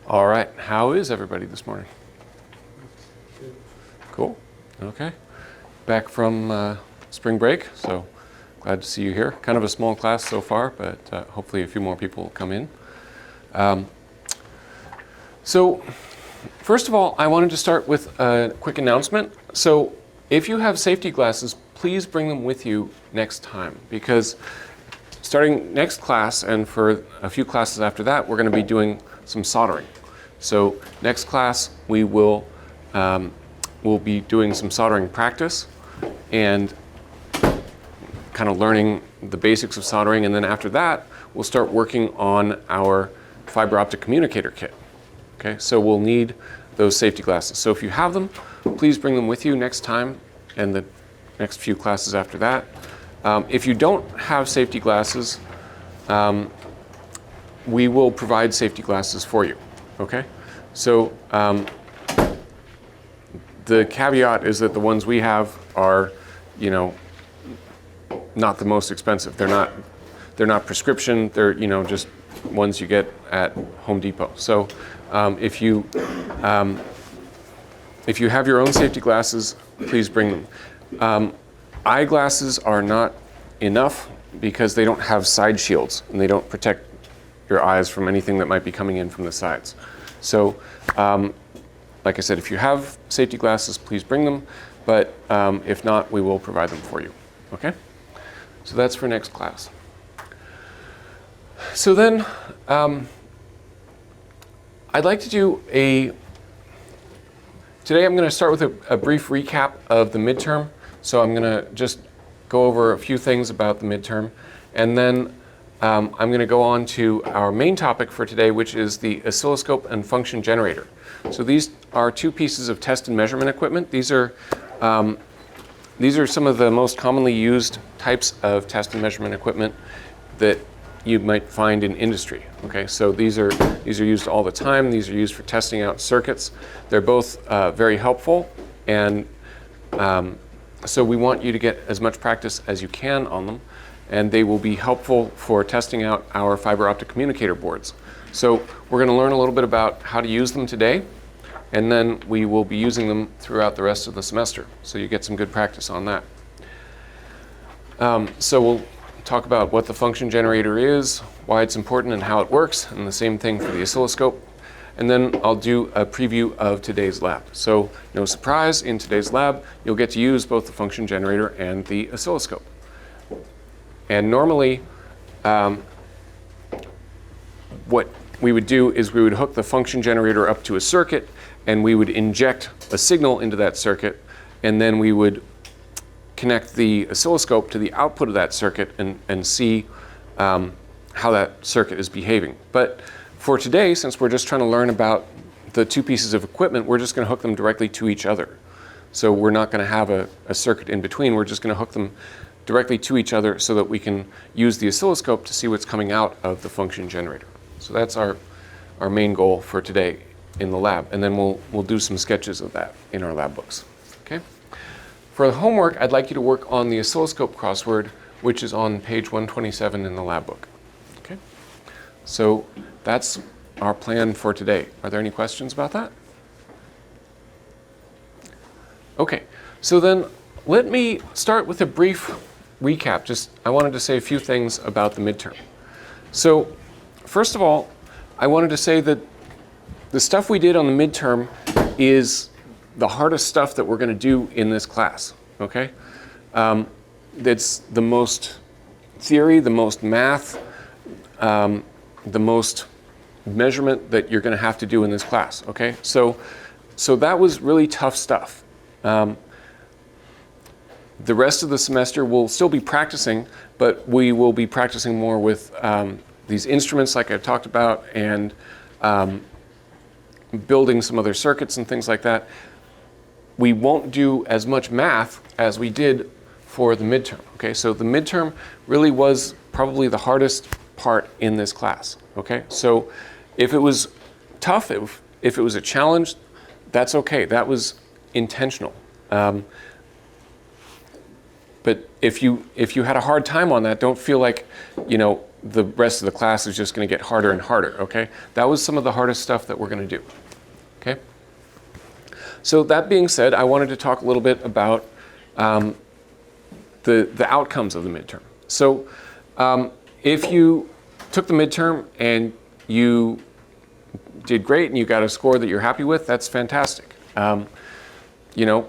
All right, how is everybody this morning? Cool, okay. Back from spring break, so glad to see you here. Kind of a small class so far, but hopefully a few more people will come in. So first of all, I wanted to start with a quick announcement. So if you have safety glasses, please bring them with you next time, because starting next class and for a few classes after that, we're going to be doing some soldering. So next class we will we'll be doing some soldering practice and kind of learning the basics of soldering, and then after that we'll start working on our fiber optic communicator kit. Okay, so we'll need those safety glasses. So if you have them, please bring them with you next time and the next few classes after that. If you don't have safety glasses, we will provide safety glasses for you. Okay, so the caveat is that the ones we have are, not the most expensive. They're not prescription. They're just ones you get at Home Depot. So if you have your own safety glasses, please bring them. Eyeglasses are not enough because they don't have side shields and they don't protect your eyes from anything that might be coming in from the sides. So like I said, if you have safety glasses, please bring them, but if not, we will provide them for you. Okay? So that's for next class. So then I'd like to do today I'm going to start with a brief recap of the midterm. So I'm going to just go over a few things about the midterm, and then I'm going to go on to our main topic for today, which is the oscilloscope and function generator. So these are two pieces of test and measurement equipment. These are some of the most commonly used types of test and measurement equipment that you might find in industry. Okay, so these are used all the time. These are used for testing out circuits. They're both very helpful, and so we want you to get as much practice as you can on them, and they will be helpful for testing out our fiber optic communicator boards. So we're going to learn a little bit about how to use them today, and then we will be using them throughout the rest of the semester, so you get some good practice on that. So we'll talk about what the function generator is, why it's important and how it works, and the same thing for the oscilloscope. And then I'll do a preview of today's lab. So no surprise, in today's lab, you'll get to use both the function generator and the oscilloscope. And normally, what we would do is we would hook the function generator up to a circuit, and we would inject a signal into that circuit, and then we would connect the oscilloscope to the output of that circuit and see how that circuit is behaving. But for today, since we're just trying to learn about the two pieces of equipment, we're just going to hook them directly to each other. So we're not going to have a circuit in between. We're just going to hook them directly to each other so that we can use the oscilloscope to see what's coming out of the function generator. So that's our main goal for today in the lab. And then we'll do some sketches of that in our lab books. Okay? For the homework, I'd like you to work on the oscilloscope crossword, which is on page 127 in the lab book. Okay? So that's our plan for today. Are there any questions about that? Okay, so then let me start with a brief recap. I wanted to say a few things about the midterm. So first of all, I wanted to say that the stuff we did on the midterm is the hardest stuff that we're going to do in this class. Okay? It's the most theory, the most math, the most measurement that you're going to have to do in this class. Okay? So that was really tough stuff. The rest of the semester we'll still be practicing, but we will be practicing more with these instruments like I've talked about, and building some other circuits and things like that. We won't do as much math as we did for the midterm. Okay, so the midterm really was probably the hardest part in this class. Okay, so if it was tough, if it was a challenge, that's okay. That was intentional. But if you had a hard time on that, don't feel like the rest of the class is just going to get harder and harder, okay? That was some of the hardest stuff that we're going to do, okay? So that being said, I wanted to talk a little bit about the outcomes of the midterm. So if you took the midterm and you did great and you got a score that you're happy with, that's fantastic. You know,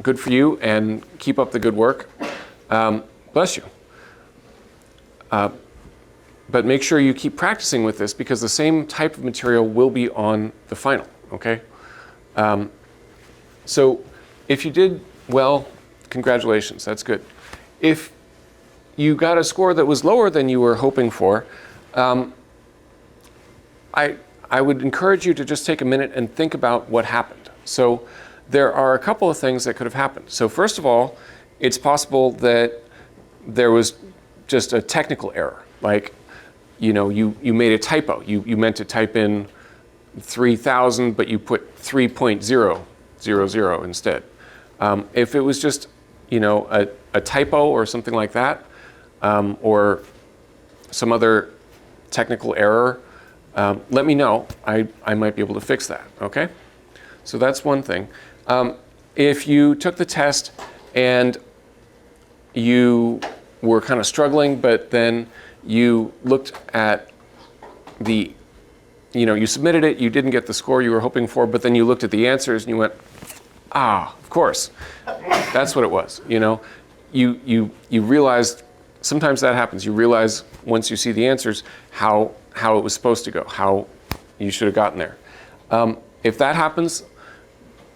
good for you, and keep up the good work. Bless you. But make sure you keep practicing with this, because the same type of material will be on the final, okay? So if you did well, congratulations, that's good. If you got a score that was lower than you were hoping for, I would encourage you to just take a minute and think about what happened. So there are a couple of things that could have happened. So first of all, it's possible that there was just a technical error. Like, you know, you made a typo. You meant to type in 3,000, but you put 3.000 instead. If it was just, you know, a typo or something like that, or some other technical error, let me know. I might be able to fix that, okay? So that's one thing. If you took the test and you were kind of struggling, but then you looked at the, you know, you submitted it, you didn't get the score you were hoping for, but then you looked at the answers and you went, ah, of course, that's what it was. You know, you realized, sometimes that happens. You realize once you see the answers how it was supposed to go, how you should have gotten there. If that happens,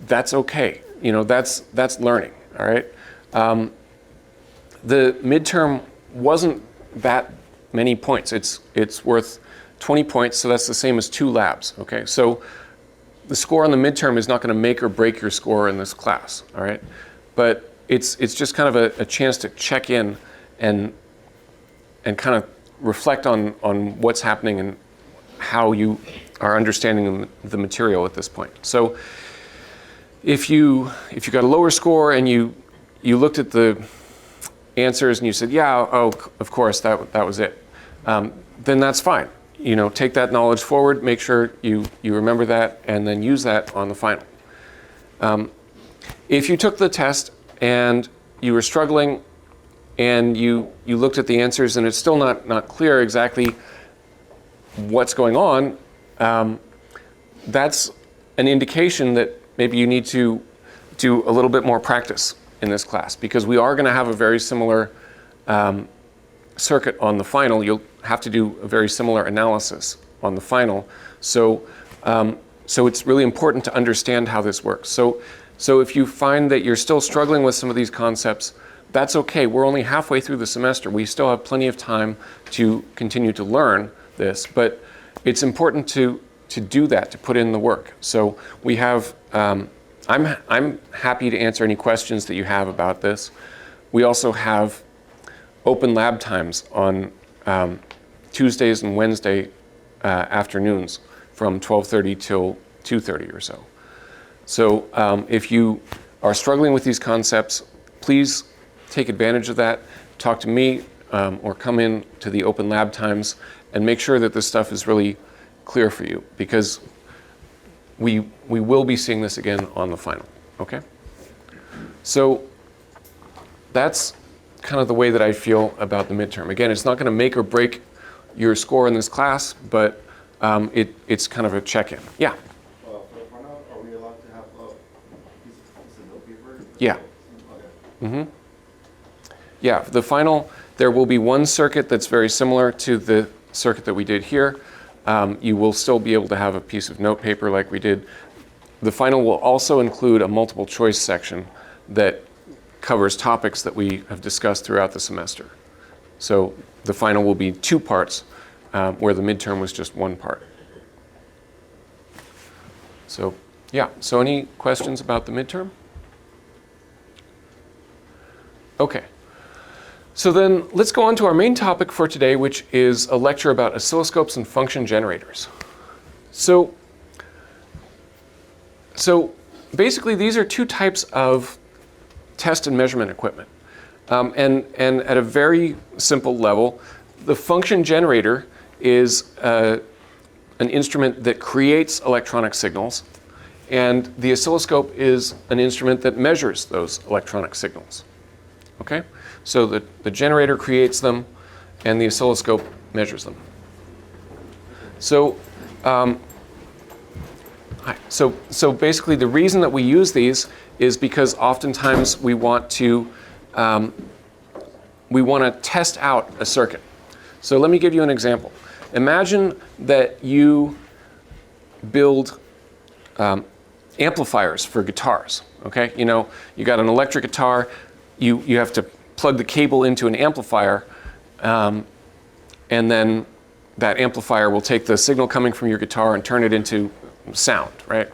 that's okay. You know, that's learning, all right? The midterm wasn't that many points. It's worth 20 points, so that's the same as 2 labs, okay? So the score on the midterm is not going to make or break your score in this class, all right? But it's just kind of a chance to check in and kind of reflect on what's happening and how you are understanding the material at this point. So if you got a lower score and you looked at the answers and you said, yeah, oh, of course, that was it, then that's fine. You know, take that knowledge forward, make sure you remember that, and then use that on the final. If you took the test and you were struggling and you looked at the answers and it's still not clear exactly what's going on, that's an indication that maybe you need to do a little bit more practice in this class, because we are going to have a very similar circuit on the final. You'll have to do a very similar analysis on the final. So it's really important to understand how this works. So if you find that you're still struggling with some of these concepts, that's okay. We're only halfway through the semester. We still have plenty of time to continue to learn this, but it's important to do that, to put in the work. So we have, I'm happy to answer any questions that you have about this. We also have open lab times on Tuesdays and Wednesday afternoons from 12:30 till 2:30 or so. So if you are struggling with these concepts, please take advantage of that. Talk to me or come in to the open lab times and make sure that this stuff is really clear for you, because we will be seeing this again on the final, okay? So that's kind of the way that I feel about the midterm. Again, it's not going to make or break your score in this class, but it's kind of a check-in. Yeah? For the final, are we allowed to have a piece of note paper? Yeah. Okay. Mm-hmm. Yeah, the final, there will be one circuit that's very similar to the circuit that we did here. You will still be able to have a piece of note paper like we did. The final will also include a multiple choice section that covers topics that we have discussed throughout the semester. So the final will be 2 parts, where the midterm was just 1 part. So yeah, so any questions about the midterm? Okay. So then let's go on to our main topic for today, which is a lecture about oscilloscopes and function generators. So basically these are 2 types of test and measurement equipment. And at a very simple level, the function generator is an instrument that creates electronic signals, and the oscilloscope is an instrument that measures those electronic signals. Okay? So the generator creates them, and the oscilloscope measures them. So, so basically the reason that we use these is because oftentimes we want to test out a circuit. So let me give you an example. Imagine that you build amplifiers for guitars. Okay, you know, you got an electric guitar, you have to plug the cable into an amplifier, and then that amplifier will take the signal coming from your guitar and turn it into sound, right?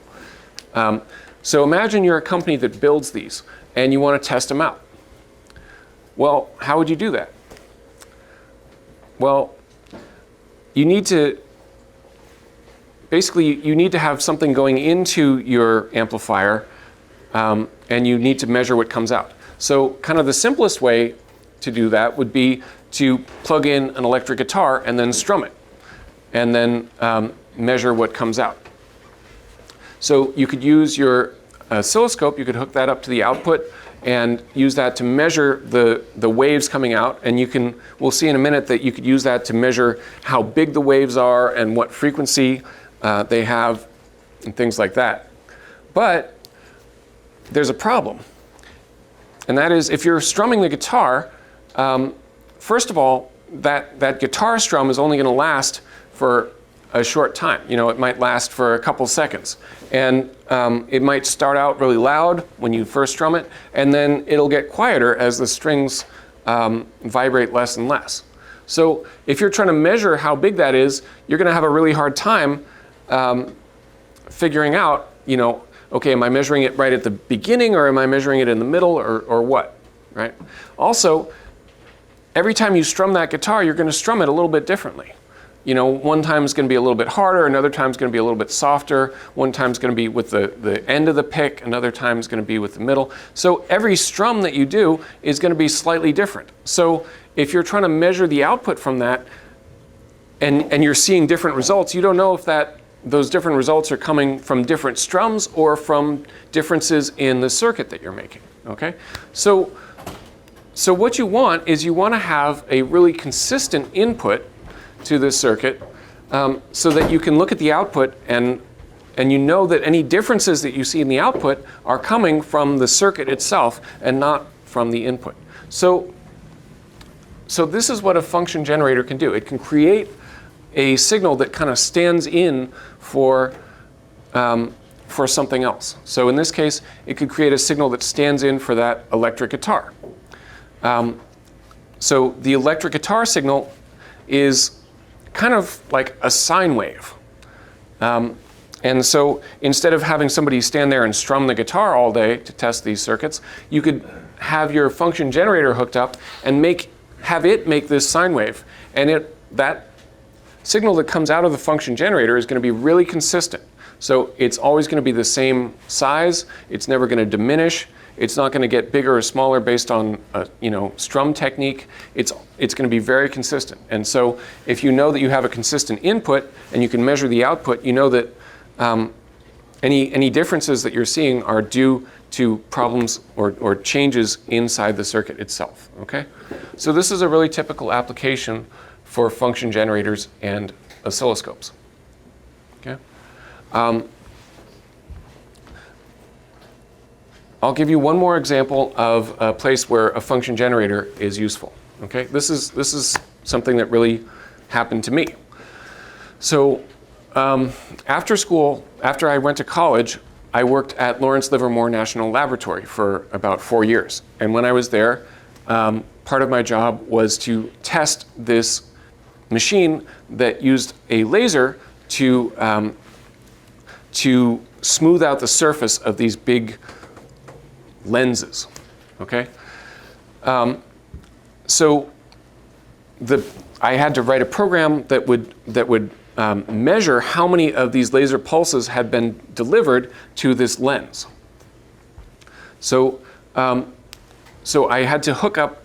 So imagine you're a company that builds these and you want to test them out. Well, how would you do that? Well, you need to have something going into your amplifier, and you need to measure what comes out. So kind of the simplest way to do that would be to plug in an electric guitar and then strum it, and then measure what comes out. So you could use your oscilloscope, you could hook that up to the output and use that to measure the waves coming out, and we'll see in a minute that you could use that to measure how big the waves are and what frequency they have and things like that. But there's a problem, and that is if you're strumming the guitar, first of all, that guitar strum is only going to last for a short time. You know, it might last for a couple seconds, and it might start out really loud when you first strum it, and then it'll get quieter as the strings vibrate less and less. So if you're trying to measure how big that is, you're going to have a really hard time figuring out, you know, okay, am I measuring it right at the beginning, or am I measuring it in the middle, or what, right? Also, every time you strum that guitar, you're going to strum it a little bit differently. You know, one time is going to be a little bit harder, another time is going to be a little bit softer, one time is going to be with the end of the pick, another time is going to be with the middle. So every strum that you do is going to be slightly different. So if you're trying to measure the output from that, and you're seeing different results, you don't know if those different results are coming from different strums or from differences in the circuit that you're making, okay? So what you want is you want to have a really consistent input to this circuit, so that you can look at the output and you know that any differences that you see in the output are coming from the circuit itself and not from the input. So this is what a function generator can do. It can create a signal that kind of stands in for something else. So in this case, it could create a signal that stands in for that electric guitar. So the electric guitar signal is kind of like a sine wave. And so instead of having somebody stand there and strum the guitar all day to test these circuits, you could have your function generator hooked up and have it make this sine wave. And that signal that comes out of the function generator is going to be really consistent. So it's always going to be the same size. It's never going to diminish. It's not going to get bigger or smaller based on strum technique. It's going to be very consistent. And so if you know that you have a consistent input and you can measure the output, you know that any differences that you're seeing are due to problems or changes inside the circuit itself. Okay? So this is a really typical application for function generators and oscilloscopes. Okay? I'll give you one more example of a place where a function generator is useful. Okay, this is something that really happened to me. So after school, after I went to college, I worked at Lawrence Livermore National Laboratory for about 4 years. And when I was there, part of my job was to test this machine that used a laser to smooth out the surface of these big lenses, okay? So I had to write a program that would measure how many of these laser pulses had been delivered to this lens. So I had to hook up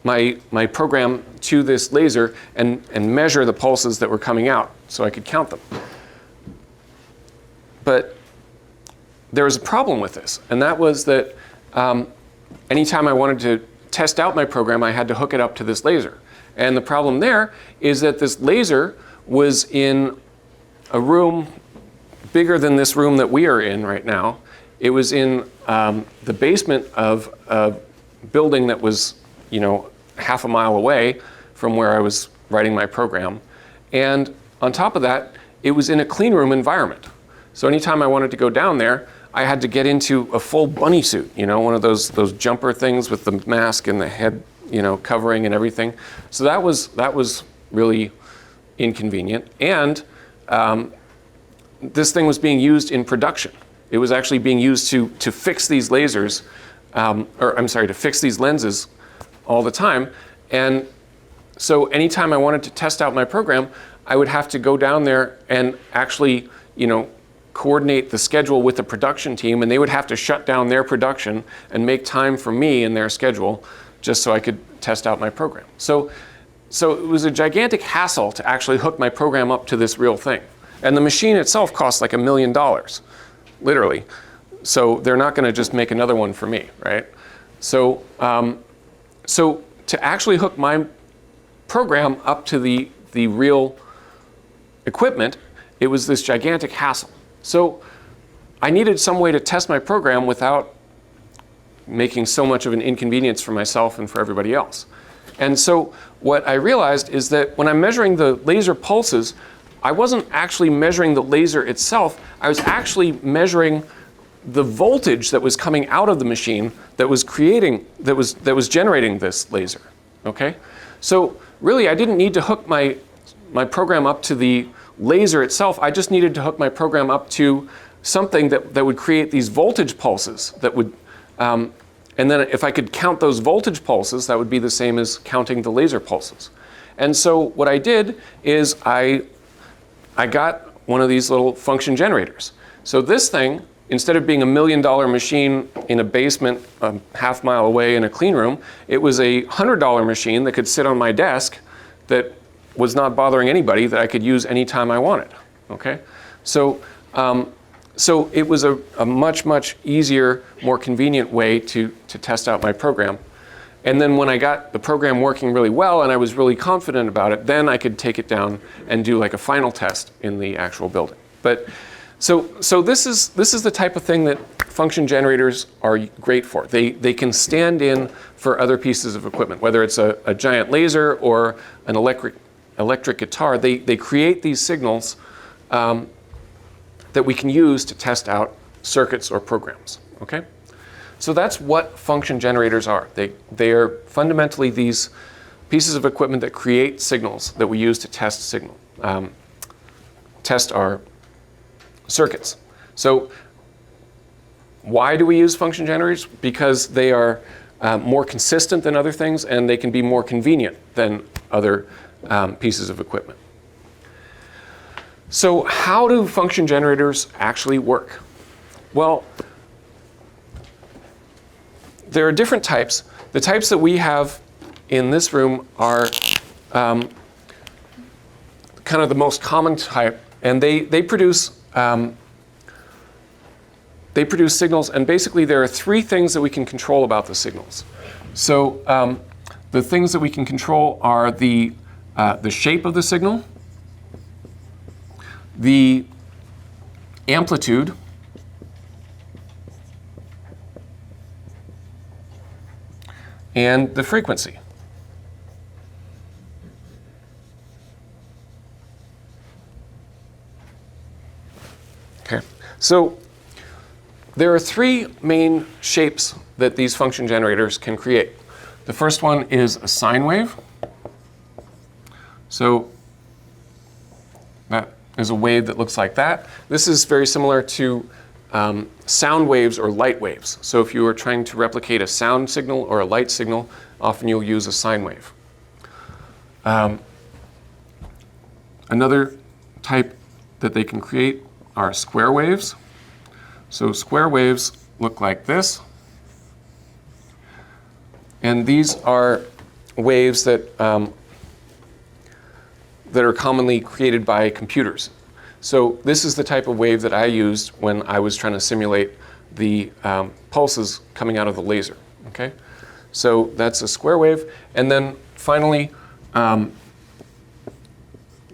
my program to this laser and measure the pulses that were coming out so I could count them. But there was a problem with this, and that was that anytime I wanted to test out my program, I had to hook it up to this laser. And the problem there is that this laser was in a room bigger than this room that we are in right now. It was in the basement of a building that was, half a mile away from where I was writing my program. And on top of that, it was in a clean room environment. So anytime I wanted to go down there, I had to get into a full bunny suit, one of those jumper things with the mask and the head, covering and everything. So that was really inconvenient. And this thing was being used in production. It was actually being used to fix these lasers, to fix these lenses all the time. And so anytime I wanted to test out my program, I would have to go down there and actually, coordinate the schedule with the production team, and they would have to shut down their production and make time for me in their schedule just so I could test out my program. So it was a gigantic hassle to actually hook my program up to this real thing. And the machine itself cost like $1 million, literally. So they're not going to just make another one for me, right? So to actually hook my program up to the real equipment, it was this gigantic hassle. So I needed some way to test my program without making so much of an inconvenience for myself and for everybody else. And so what I realized is that when I'm measuring the laser pulses, I wasn't actually measuring the laser itself. I was actually measuring the voltage that was coming out of the machine that was generating this laser. Okay? So really, I didn't need to hook my program up to the laser itself. I just needed to hook my program up to something that would create these voltage pulses that would, and then if I could count those voltage pulses, that would be the same as counting the laser pulses. And so what I did is I got one of these little function generators. So this thing, instead of being $1 million machine in a basement a half mile away in a clean room, it was a $100 machine that could sit on my desk that was not bothering anybody, that I could use anytime I wanted. Okay, so it was a much easier, more convenient way to test out my program. And then when I got the program working really well and I was really confident about it, then I could take it down and do like a final test in the actual building. But so this is the type of thing that function generators are great for. They can stand in for other pieces of equipment, whether it's a giant laser or an electric guitar. They create these signals that we can use to test out circuits or programs. Okay, so that's what function generators are. They are fundamentally these pieces of equipment that create signals that we use to test our circuits. So why do we use function generators? Because they are more consistent than other things, and they can be more convenient than other pieces of equipment. So how do function generators actually work? Well, there are different types. The types that we have in this room are kind of the most common type, and they produce signals, and basically there are three things that we can control about the signals. So the things that we can control are the shape of the signal, the amplitude, and the frequency. Okay, so there are three main shapes that these function generators can create. The first one is a sine wave. So that is a wave that looks like that. This is very similar to sound waves or light waves. So if you were trying to replicate a sound signal or a light signal, often you'll use a sine wave. Another type that they can create are square waves. So square waves look like this. And these are waves that, that are commonly created by computers. So this is the type of wave that I used when I was trying to simulate the pulses coming out of the laser. Okay? So that's a square wave. And then finally,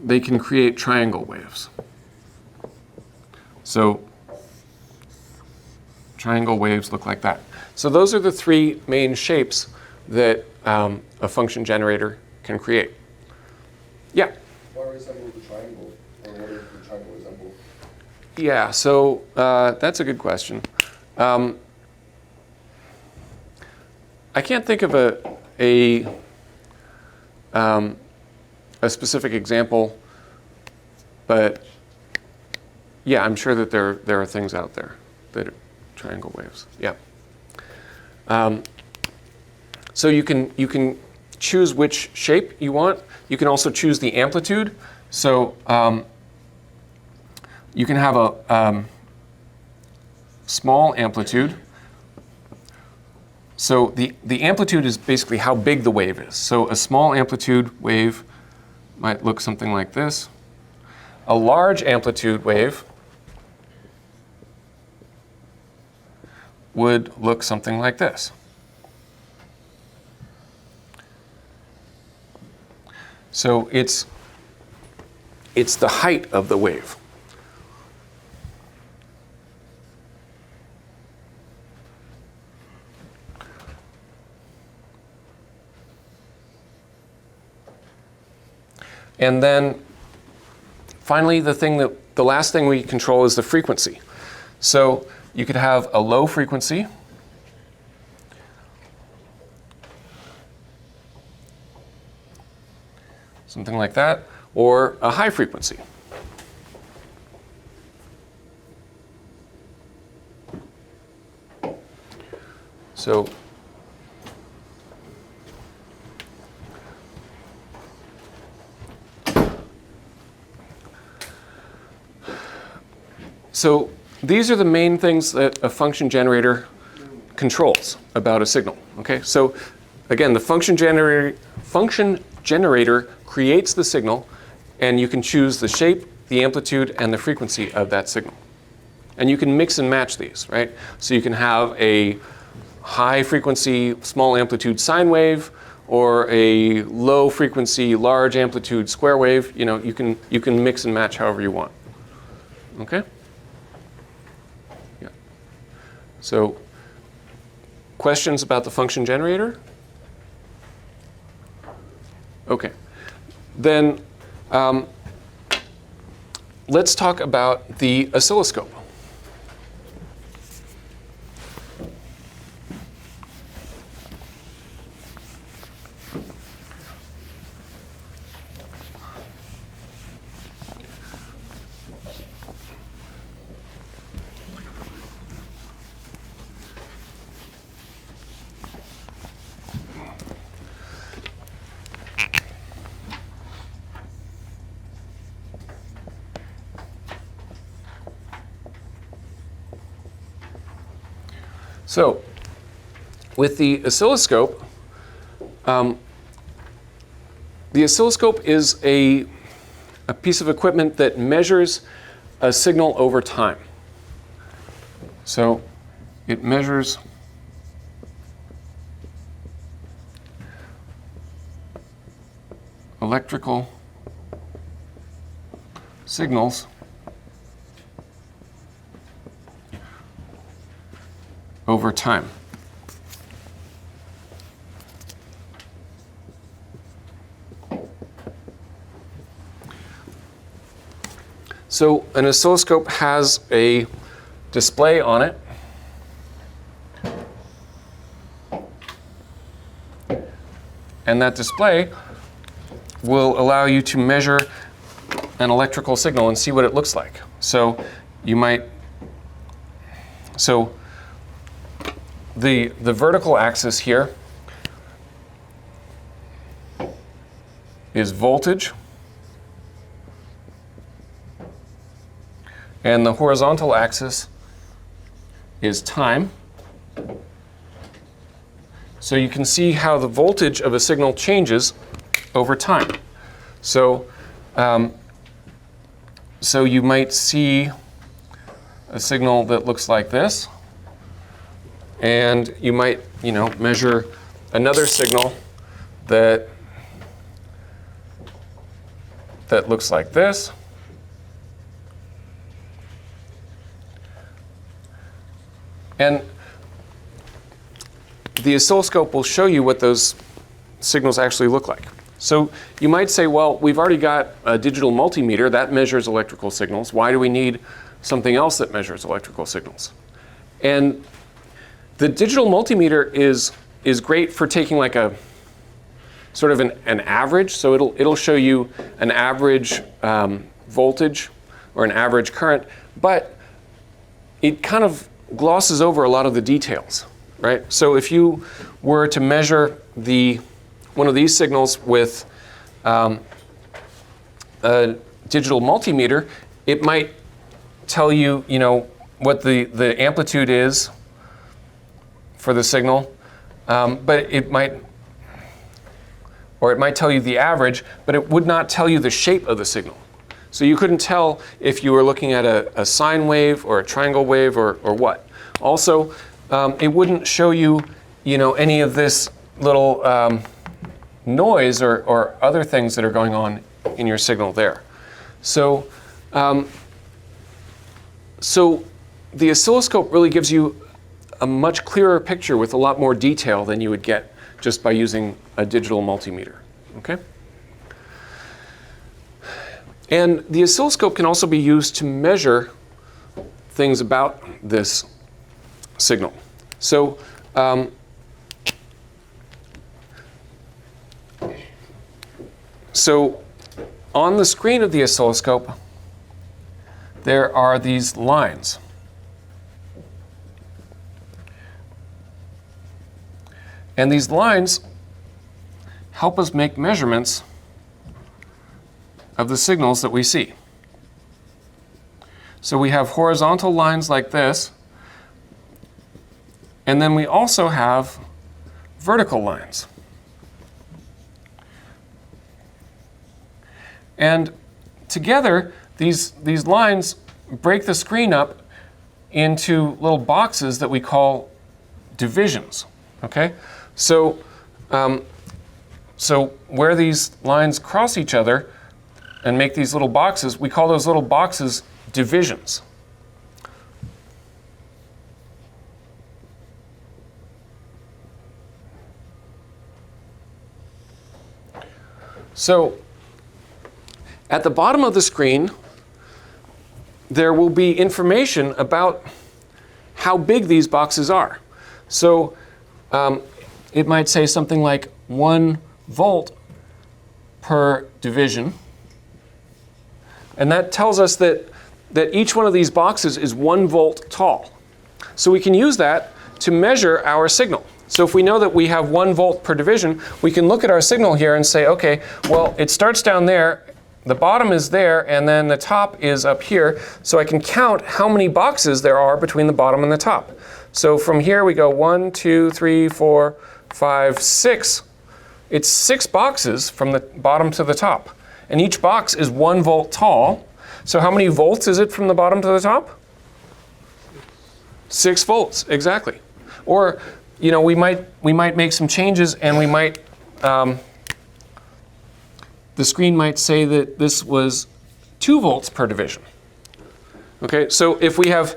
they can create triangle waves. So triangle waves look like that. So those are the three main shapes that a function generator can create. Yeah? What resembles the triangle? Or what does the triangle resemble? Yeah, so that's a good question. I can't think of a specific example, but yeah, I'm sure that there are things out there that are triangle waves. Yeah. So you can choose which shape you want. You can also choose the amplitude. So you can have a small amplitude. So the amplitude is basically how big the wave is. So a small amplitude wave might look something like this. A large amplitude wave would look something like this. So it's the height of the wave. And then finally, the last thing we control is the frequency. So you could have a low frequency, something like that, or a high frequency. So these are the main things that a function generator controls about a signal. Okay, so again, the function generator creates the signal, and you can choose the shape, the amplitude, and the frequency of that signal. And you can mix and match these, right? So you can have a high frequency, small amplitude sine wave, or a low frequency, large amplitude square wave. You know, you can mix and match however you want. Okay? Yeah. So, questions about the function generator? Okay. Then let's talk about the oscilloscope. So, with the oscilloscope is a piece of equipment that measures a signal over time. So, it measures electrical signals over time. So an oscilloscope has a display on it. And that display will allow you to measure an electrical signal and see what it looks like. So you might, so the vertical axis here is voltage, and the horizontal axis is time. So you can see how the voltage of a signal changes over time. So, so you might see a signal that looks like this, and you might, measure another signal that looks like this. And the oscilloscope will show you what those signals actually look like. So you might say, well, we've already got a digital multimeter that measures electrical signals. Why do we need something else that measures electrical signals? And the digital multimeter is great for taking like a sort of an average. So it'll show you an average voltage or an average current, but it kind of glosses over a lot of the details, right? So if you were to measure one of these signals with a digital multimeter, it might tell you, what the amplitude is for the signal, but it might tell you the average, but it would not tell you the shape of the signal. So you couldn't tell if you were looking at a sine wave or a triangle wave or what. Also, it wouldn't show you, any of this little noise or other things that are going on in your signal there. So, so the oscilloscope really gives you a much clearer picture with a lot more detail than you would get just by using a digital multimeter. Okay? And the oscilloscope can also be used to measure things about this signal. So, so on the screen of the oscilloscope, there are these lines. And these lines help us make measurements of the signals that we see. So we have horizontal lines like this, and then we also have vertical lines. And together, these lines break the screen up into little boxes that we call divisions. Okay? So, so where these lines cross each other and make these little boxes, we call those little boxes divisions. So at the bottom of the screen, there will be information about how big these boxes are. So it might say something like 1 volt per division. And that tells us that each one of these boxes is 1 volt tall. So we can use that to measure our signal. So if we know that we have 1 volt per division, we can look at our signal here and say, okay, well, it starts down there, the bottom is there, and then the top is up here. So I can count how many boxes there are between the bottom and the top. So from here we go 1, 2, 3, 4, 5, 6. It's 6 boxes from the bottom to the top. And each box is 1 volt tall. So how many volts is it from the bottom to the top? 6 volts, exactly. Or, we might make some changes, and we might, the screen might say that this was 2 volts per division. Okay, so if we have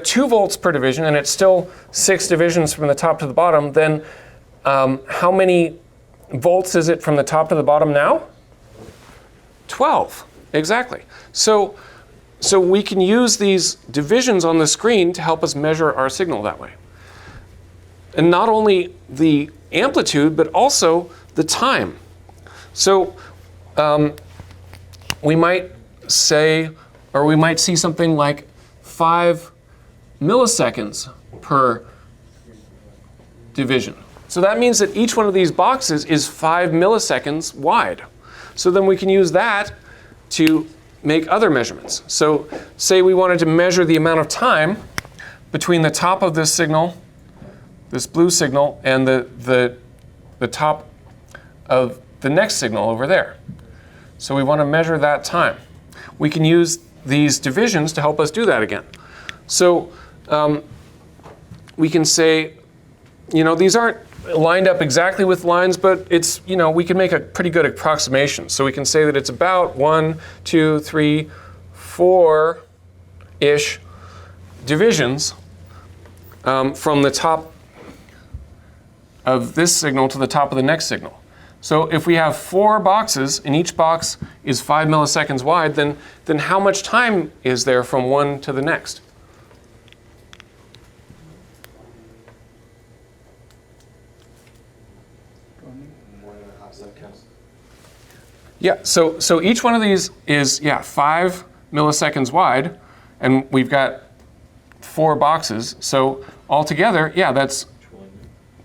2 volts per division, and it's still 6 divisions from the top to the bottom, then how many volts is it from the top to the bottom now? 12, exactly. So we can use these divisions on the screen to help us measure our signal that way. And not only the amplitude, but also the time. So we might say, or we might see something like 5 milliseconds per division. So that means that each one of these boxes is 5 milliseconds wide. So then we can use that to make other measurements. So say we wanted to measure the amount of time between the top of this signal this blue signal and the top of the next signal over there. So we want to measure that time. We can use these divisions to help us do that again. So we can say, these aren't lined up exactly with lines, but it's, we can make a pretty good approximation. So we can say that it's about 1, 2, 3, 4-ish divisions from the top of this signal to the top of the next signal. So if we have 4 boxes and each box is 5 milliseconds wide, then how much time is there from one to the next? Yeah, so each one of these is 5 milliseconds wide, and we've got 4 boxes. So altogether, that's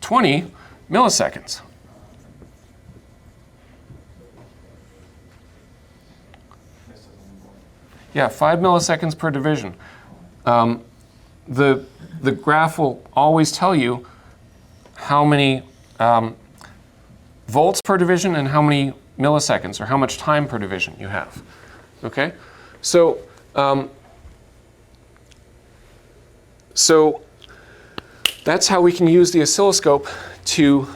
20 milliseconds. Yeah, 5 milliseconds per division. The graph will always tell you how many volts per division and how many milliseconds, or how much time per division you have. Okay, so that's how we can use the oscilloscope to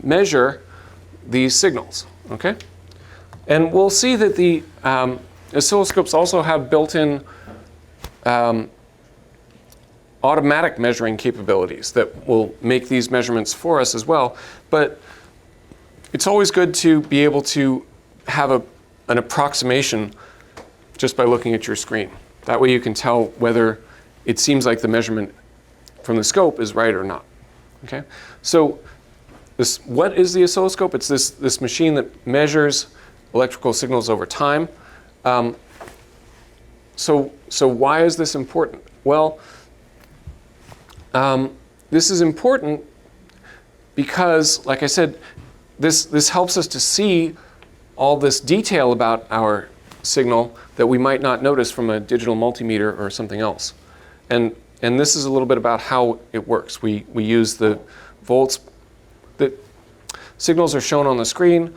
measure these signals. Okay, and we'll see that the oscilloscopes also have built-in automatic measuring capabilities that will make these measurements for us as well. But it's always good to be able to have an approximation just by looking at your screen. That way you can tell whether it seems like the measurement from the scope is right or not. Okay? So what is the oscilloscope? It's this machine that measures electrical signals over time. So why is this important? Well, this is important because, like I said, this helps us to see all this detail about our signal that we might not notice from a digital multimeter or something else. And this is a little bit about how it works. We use the volts. The signals are shown on the screen.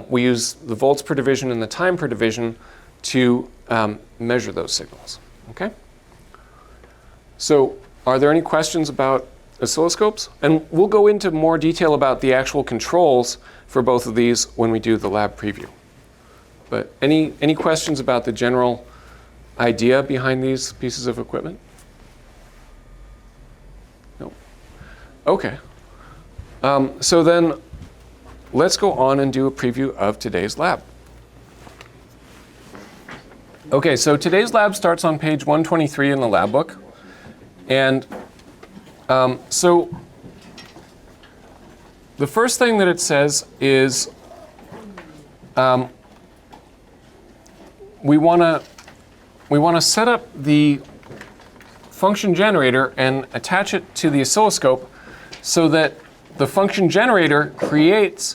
We use the volts per division and the time per division to measure those signals. Okay? So are there any questions about oscilloscopes? And we'll go into more detail about the actual controls for both of these when we do the lab preview. But any questions about the general idea behind these pieces of equipment? No? Okay. So then let's go on and do a preview of today's lab. Okay, so today's lab starts on page 123 in the lab book. And so the first thing that it says is we want to set up the function generator and attach it to the oscilloscope so that the function generator creates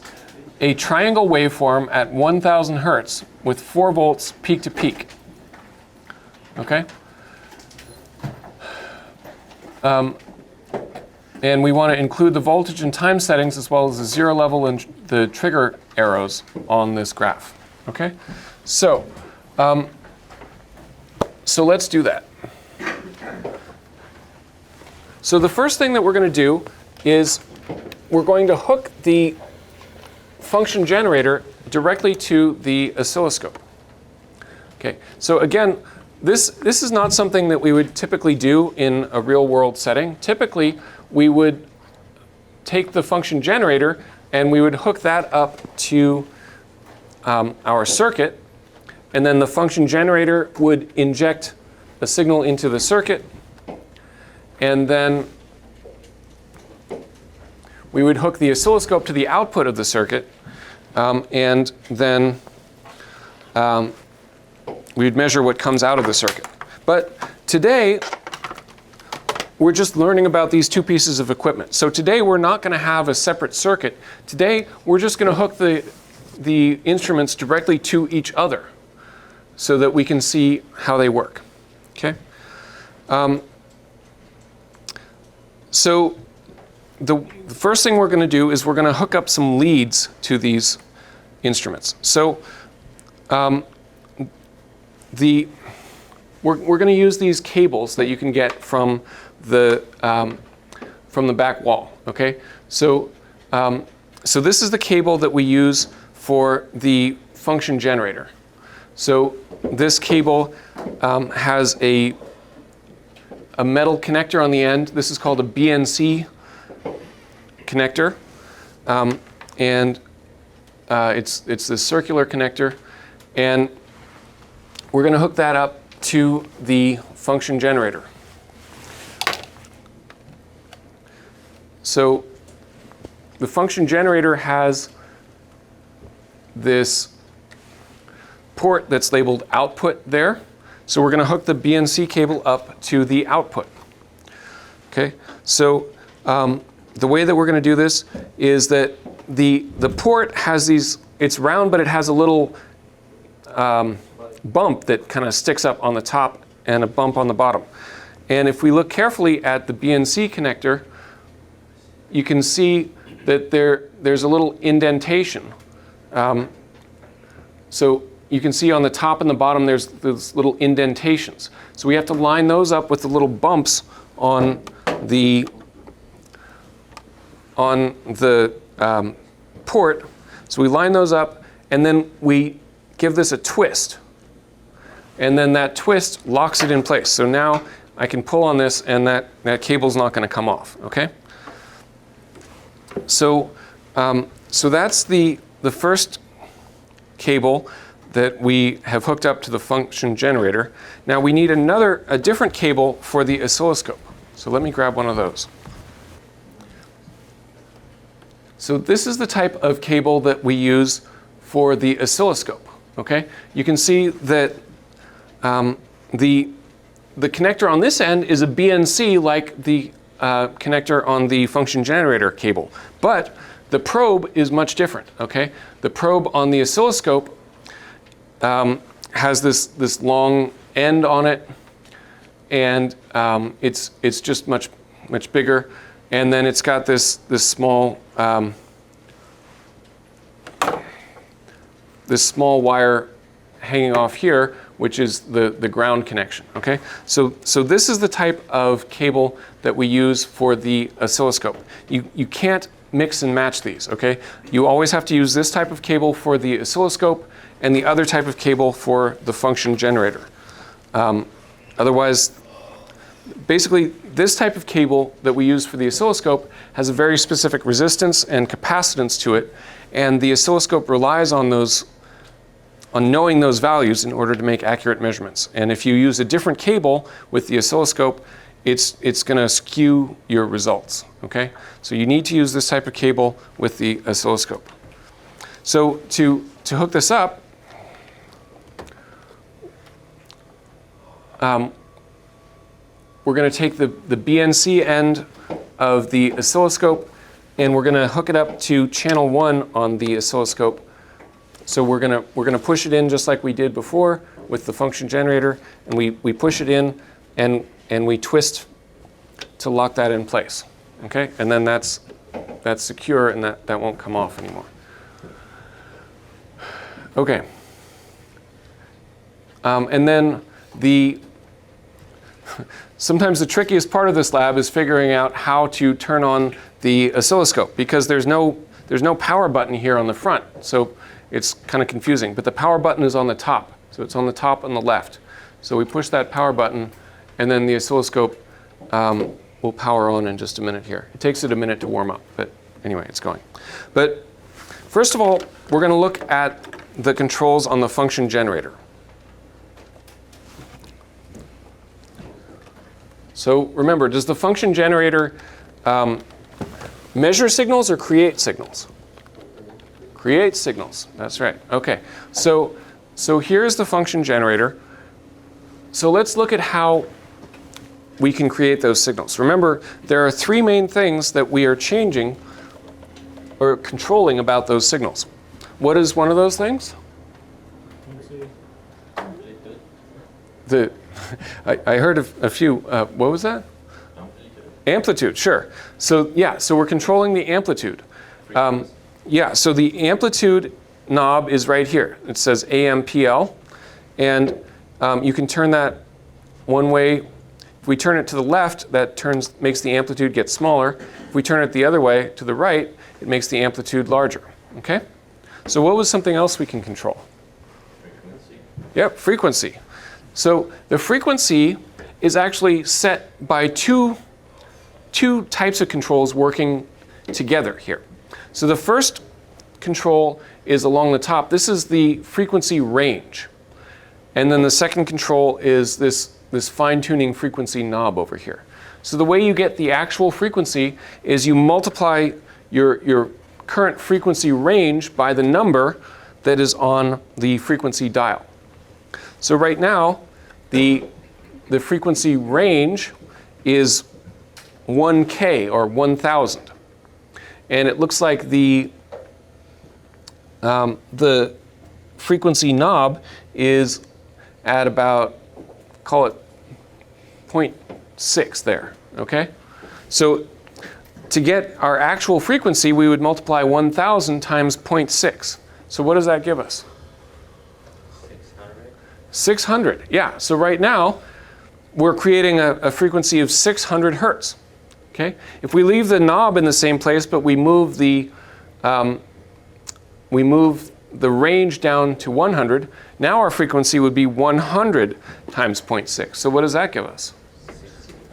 a triangle waveform at 1,000 hertz with 4 volts peak to peak. Okay? And we want to include the voltage and time settings as well as the 0 level and the trigger arrows on this graph. Okay? So let's do that. So the first thing that we're going to do is we're going to hook the function generator directly to the oscilloscope. Okay, so again, this is not something that we would typically do in a real world setting. Typically, we would take the function generator and we would hook that up to our circuit, and then the function generator would inject a signal into the circuit, and then we would hook the oscilloscope to the output of the circuit, and then we would measure what comes out of the circuit. But today, we're just learning about these two pieces of equipment. So today, we're not going to have a separate circuit. Today, we're just going to hook the instruments directly to each other so that we can see how they work. Okay? So the first thing we're going to do is we're going to hook up some leads to these instruments. So we're going to use these cables that you can get from the back wall. Okay, so this is the cable that we use for the function generator. So this cable has a metal connector on the end. This is called a BNC connector, and it's this circular connector, and we're going to hook that up to the function generator. So the function generator has this port that's labeled output there. So we're going to hook the BNC cable up to the output. Okay, so the way that we're going to do this is that the port has these, it's round, but it has a little bump that kind of sticks up on the top and a bump on the bottom. And if we look carefully at the BNC connector, you can see that there's a little indentation. So you can see on the top and the bottom there's those little indentations. So we have to line those up with the little bumps on the port. So we line those up, and then we give this a twist. And then that twist locks it in place. So now I can pull on this, and that cable's not going to come off. Okay. So that's the first cable that we have hooked up to the function generator. Now we need a different cable for the oscilloscope. So let me grab one of those. So this is the type of cable that we use for the oscilloscope. Okay, you can see that the connector on this end is a BNC like the connector on the function generator cable, but the probe is much different. Okay, the probe on the oscilloscope has this long end on it, and it's just much bigger, and then it's got this small wire hanging off here, which is the ground connection. Okay, so this is the type of cable that we use for the oscilloscope. You can't mix and match these. Okay, you always have to use this type of cable for the oscilloscope and the other type of cable for the function generator. Otherwise, basically, this type of cable that we use for the oscilloscope has a very specific resistance and capacitance to it, and the oscilloscope relies on knowing those values in order to make accurate measurements. And if you use a different cable with the oscilloscope, it's going to skew your results. Okay, so you need to use this type of cable with the oscilloscope. So to hook this up, we're going to take the BNC end of the oscilloscope, and we're going to hook it up to channel 1 on the oscilloscope. So we're going to push it in just like we did before with the function generator, and we push it in and we twist to lock that in place. Okay, and then that's secure, and that won't come off anymore. Okay, and then sometimes the trickiest part of this lab is figuring out how to turn on the oscilloscope, because there's no power button here on the front, so it's kind of confusing. But the power button is on the top, so it's on the top on the left. So we push that power button, and then the oscilloscope will power on in just a minute here. It takes it a minute to warm up, but anyway, it's going. But first of all, we're going to look at the controls on the function generator. So remember, does the function generator measure signals or create signals? Create signals, that's right. Okay, so here's the function generator. So let's look at how we can create those signals. Remember, there are 3 main things that we are changing or controlling about those signals. What is one of those things? I heard a few. What was that? Amplitude, sure. So yeah, so we're controlling the amplitude. Yeah, so the amplitude knob is right here. It says AMPL, and you can turn that one way. If we turn it to the left, that makes the amplitude get smaller. If we turn it the other way, to the right, it makes the amplitude larger. Okay? So what was something else we can control? Frequency. Yep, frequency. So the frequency is actually set by two types of controls working together here. So the first control is along the top. This is the frequency range. And then the second control is this fine-tuning frequency knob over here. So the way you get the actual frequency is you multiply your current frequency range by the number that is on the frequency dial. So right now, the frequency range is 1K or 1,000. And it looks like the frequency knob is at about, call it 0.6 there, okay? So to get our actual frequency, we would multiply 1,000 times 0.6. So what does that give us? 600. 600, yeah. So right now, we're creating a frequency of 600 hertz. Okay? If we leave the knob in the same place, but we move the range down to 100, now our frequency would be 100 times 0.6. So what does that give us?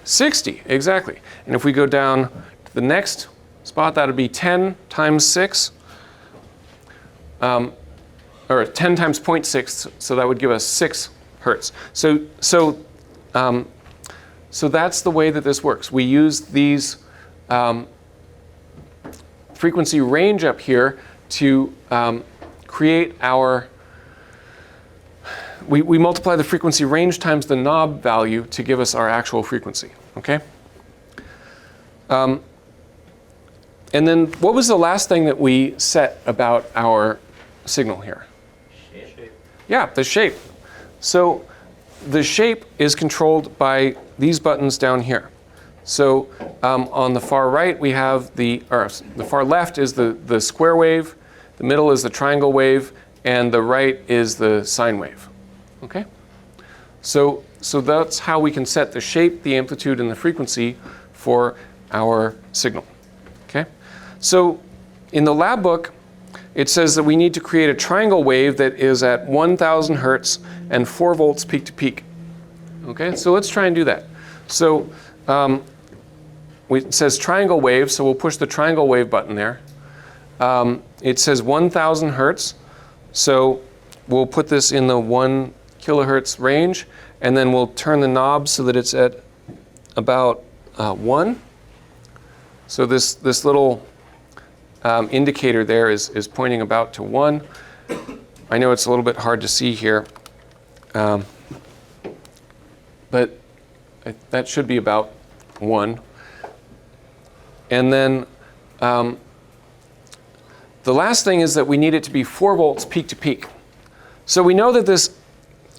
60, exactly. And if we go down to the next spot, that would be 10 times 6, or 10 times 0.6, so that would give us 6 hertz. So that's the way that this works. We use these frequency range up here to create our, we multiply the frequency range times the knob value to give us our actual frequency, okay? And then what was the last thing that we set about our signal here? Shape. Yeah, the shape. So the shape is controlled by these buttons down here. So on the far right, we have the far left is the square wave, the middle is the triangle wave, and the right is the sine wave. Okay? So that's how we can set the shape, the amplitude, and the frequency for our signal. Okay? So in the lab book, it says that we need to create a triangle wave that is at 1,000 hertz and 4 volts peak to peak. Okay, so let's try and do that. So it says triangle wave, so we'll push the triangle wave button there. It says 1,000 hertz, so we'll put this in the 1 kilohertz range, and then we'll turn the knob so that it's at about 1. So this little indicator there is pointing about to 1. I know it's a little bit hard to see here, but that should be about 1. And then the last thing is that we need it to be 4 volts peak to peak. So we know that this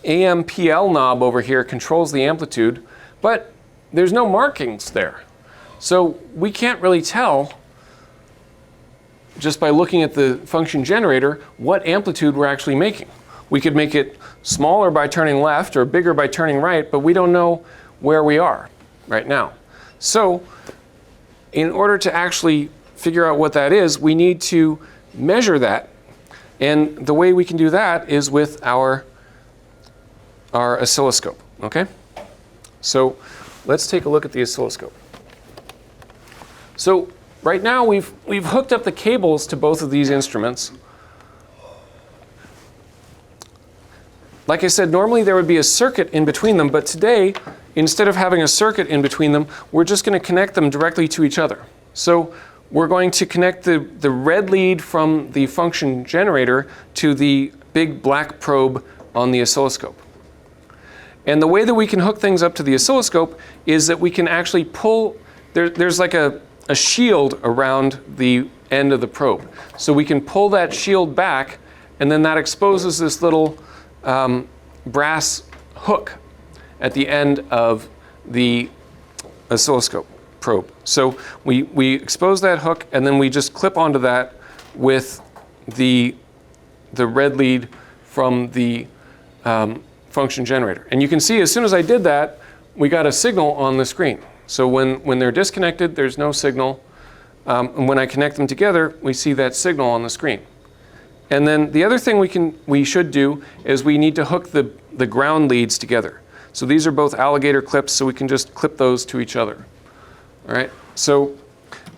AMPL knob over here controls the amplitude, but there's no markings there. So we can't really tell, just by looking at the function generator, what amplitude we're actually making. We could make it smaller by turning left or bigger by turning right, but we don't know where we are right now. So in order to actually figure out what that is, we need to measure that. And the way we can do that is with our oscilloscope, okay? So let's take a look at the oscilloscope. So right now we've hooked up the cables to both of these instruments. Like I said, normally there would be a circuit in between them, but today, instead of having a circuit in between them, we're just going to connect them directly to each other. So we're going to connect the red lead from the function generator to the big black probe on the oscilloscope. And the way that we can hook things up to the oscilloscope is that we can actually pull, there's like a shield around the end of the probe. So we can pull that shield back, and then that exposes this little brass hook at the end of the oscilloscope. probe. So we expose that hook, and then we just clip onto that with the red lead from the function generator. And you can see as soon as I did that, we got a signal on the screen. So when they're disconnected, there's no signal. And when I connect them together, we see that signal on the screen. And then the other thing we should do is we need to hook the ground leads together. So these are both alligator clips, so we can just clip those to each other. All right. So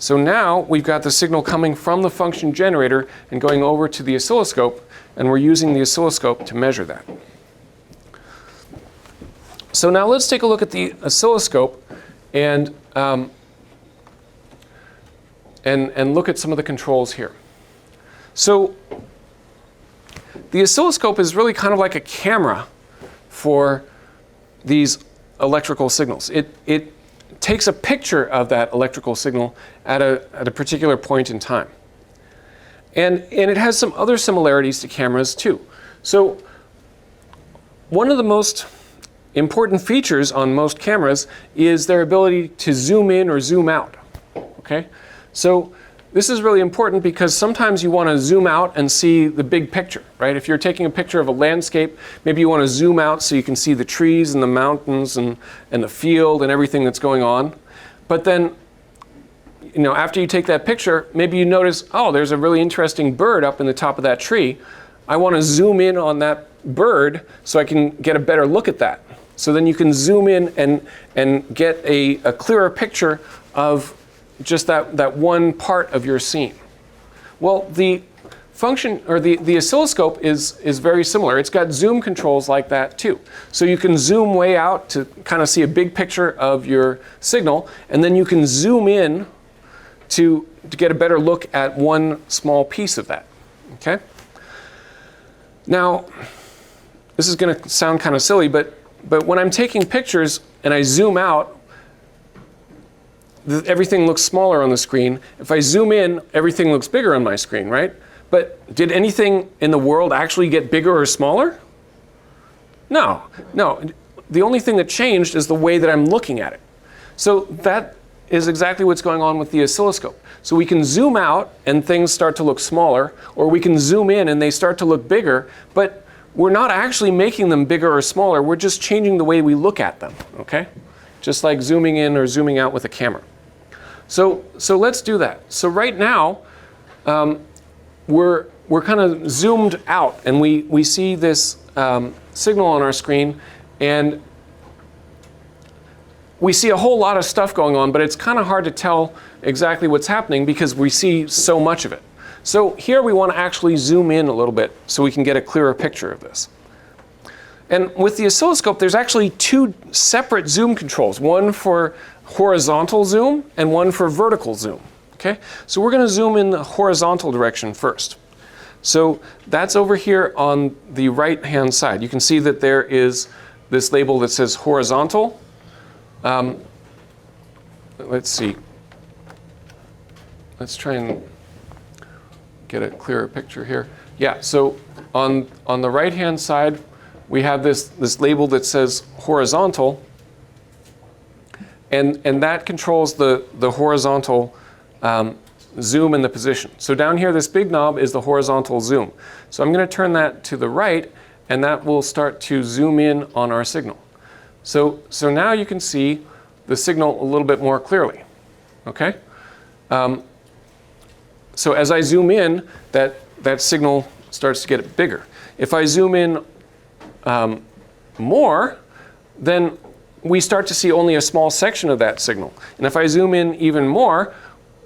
now we've got the signal coming from the function generator and going over to the oscilloscope, and we're using the oscilloscope to measure that. So now let's take a look at the oscilloscope and look at some of the controls here. So the oscilloscope is really kind of like a camera for these electrical signals. It takes a picture of that electrical signal at a particular point in time. And it has some other similarities to cameras too. So one of the most important features on most cameras is their ability to zoom in or zoom out. Okay? So this is really important because sometimes you want to zoom out and see the big picture, right? If you're taking a picture of a landscape, maybe you want to zoom out so you can see the trees and the mountains and the field and everything that's going on. But then, after you take that picture, maybe you notice, oh, there's a really interesting bird up in the top of that tree. I want to zoom in on that bird so I can get a better look at that. So then you can zoom in and get a clearer picture of just that one part of your scene. Well, the function, or the oscilloscope is very similar. It's got zoom controls like that too. So you can zoom way out to kind of see a big picture of your signal, and then you can zoom in to get a better look at one small piece of that. Okay? Now, this is going to sound kind of silly, but when I'm taking pictures and I zoom out, everything looks smaller on the screen. If I zoom in, everything looks bigger on my screen, right? But did anything in the world actually get bigger or smaller? No. The only thing that changed is the way that I'm looking at it. So that is exactly what's going on with the oscilloscope. So we can zoom out and things start to look smaller, or we can zoom in and they start to look bigger, but we're not actually making them bigger or smaller. We're just changing the way we look at them, okay? Just like zooming in or zooming out with a camera. So let's do that. So right now, we're kind of zoomed out, and we see this signal on our screen, and we see a whole lot of stuff going on, but it's kind of hard to tell exactly what's happening because we see so much of it. So here we want to actually zoom in a little bit so we can get a clearer picture of this. And with the oscilloscope, there's actually two separate zoom controls, one for horizontal zoom and one for vertical zoom. Okay? So we're going to zoom in the horizontal direction first. So that's over here on the right-hand side. You can see that there is this label that says horizontal. Let's see. Let's try and get a clearer picture here. Yeah, so on the right-hand side, we have this label that says horizontal, and that controls the horizontal zoom and the position. So down here, this big knob is the horizontal zoom. So I'm going to turn that to the right, and that will start to zoom in on our signal. So now you can see the signal a little bit more clearly. Okay? So as I zoom in, that signal starts to get bigger. If I zoom in more, then we start to see only a small section of that signal. And if I zoom in even more,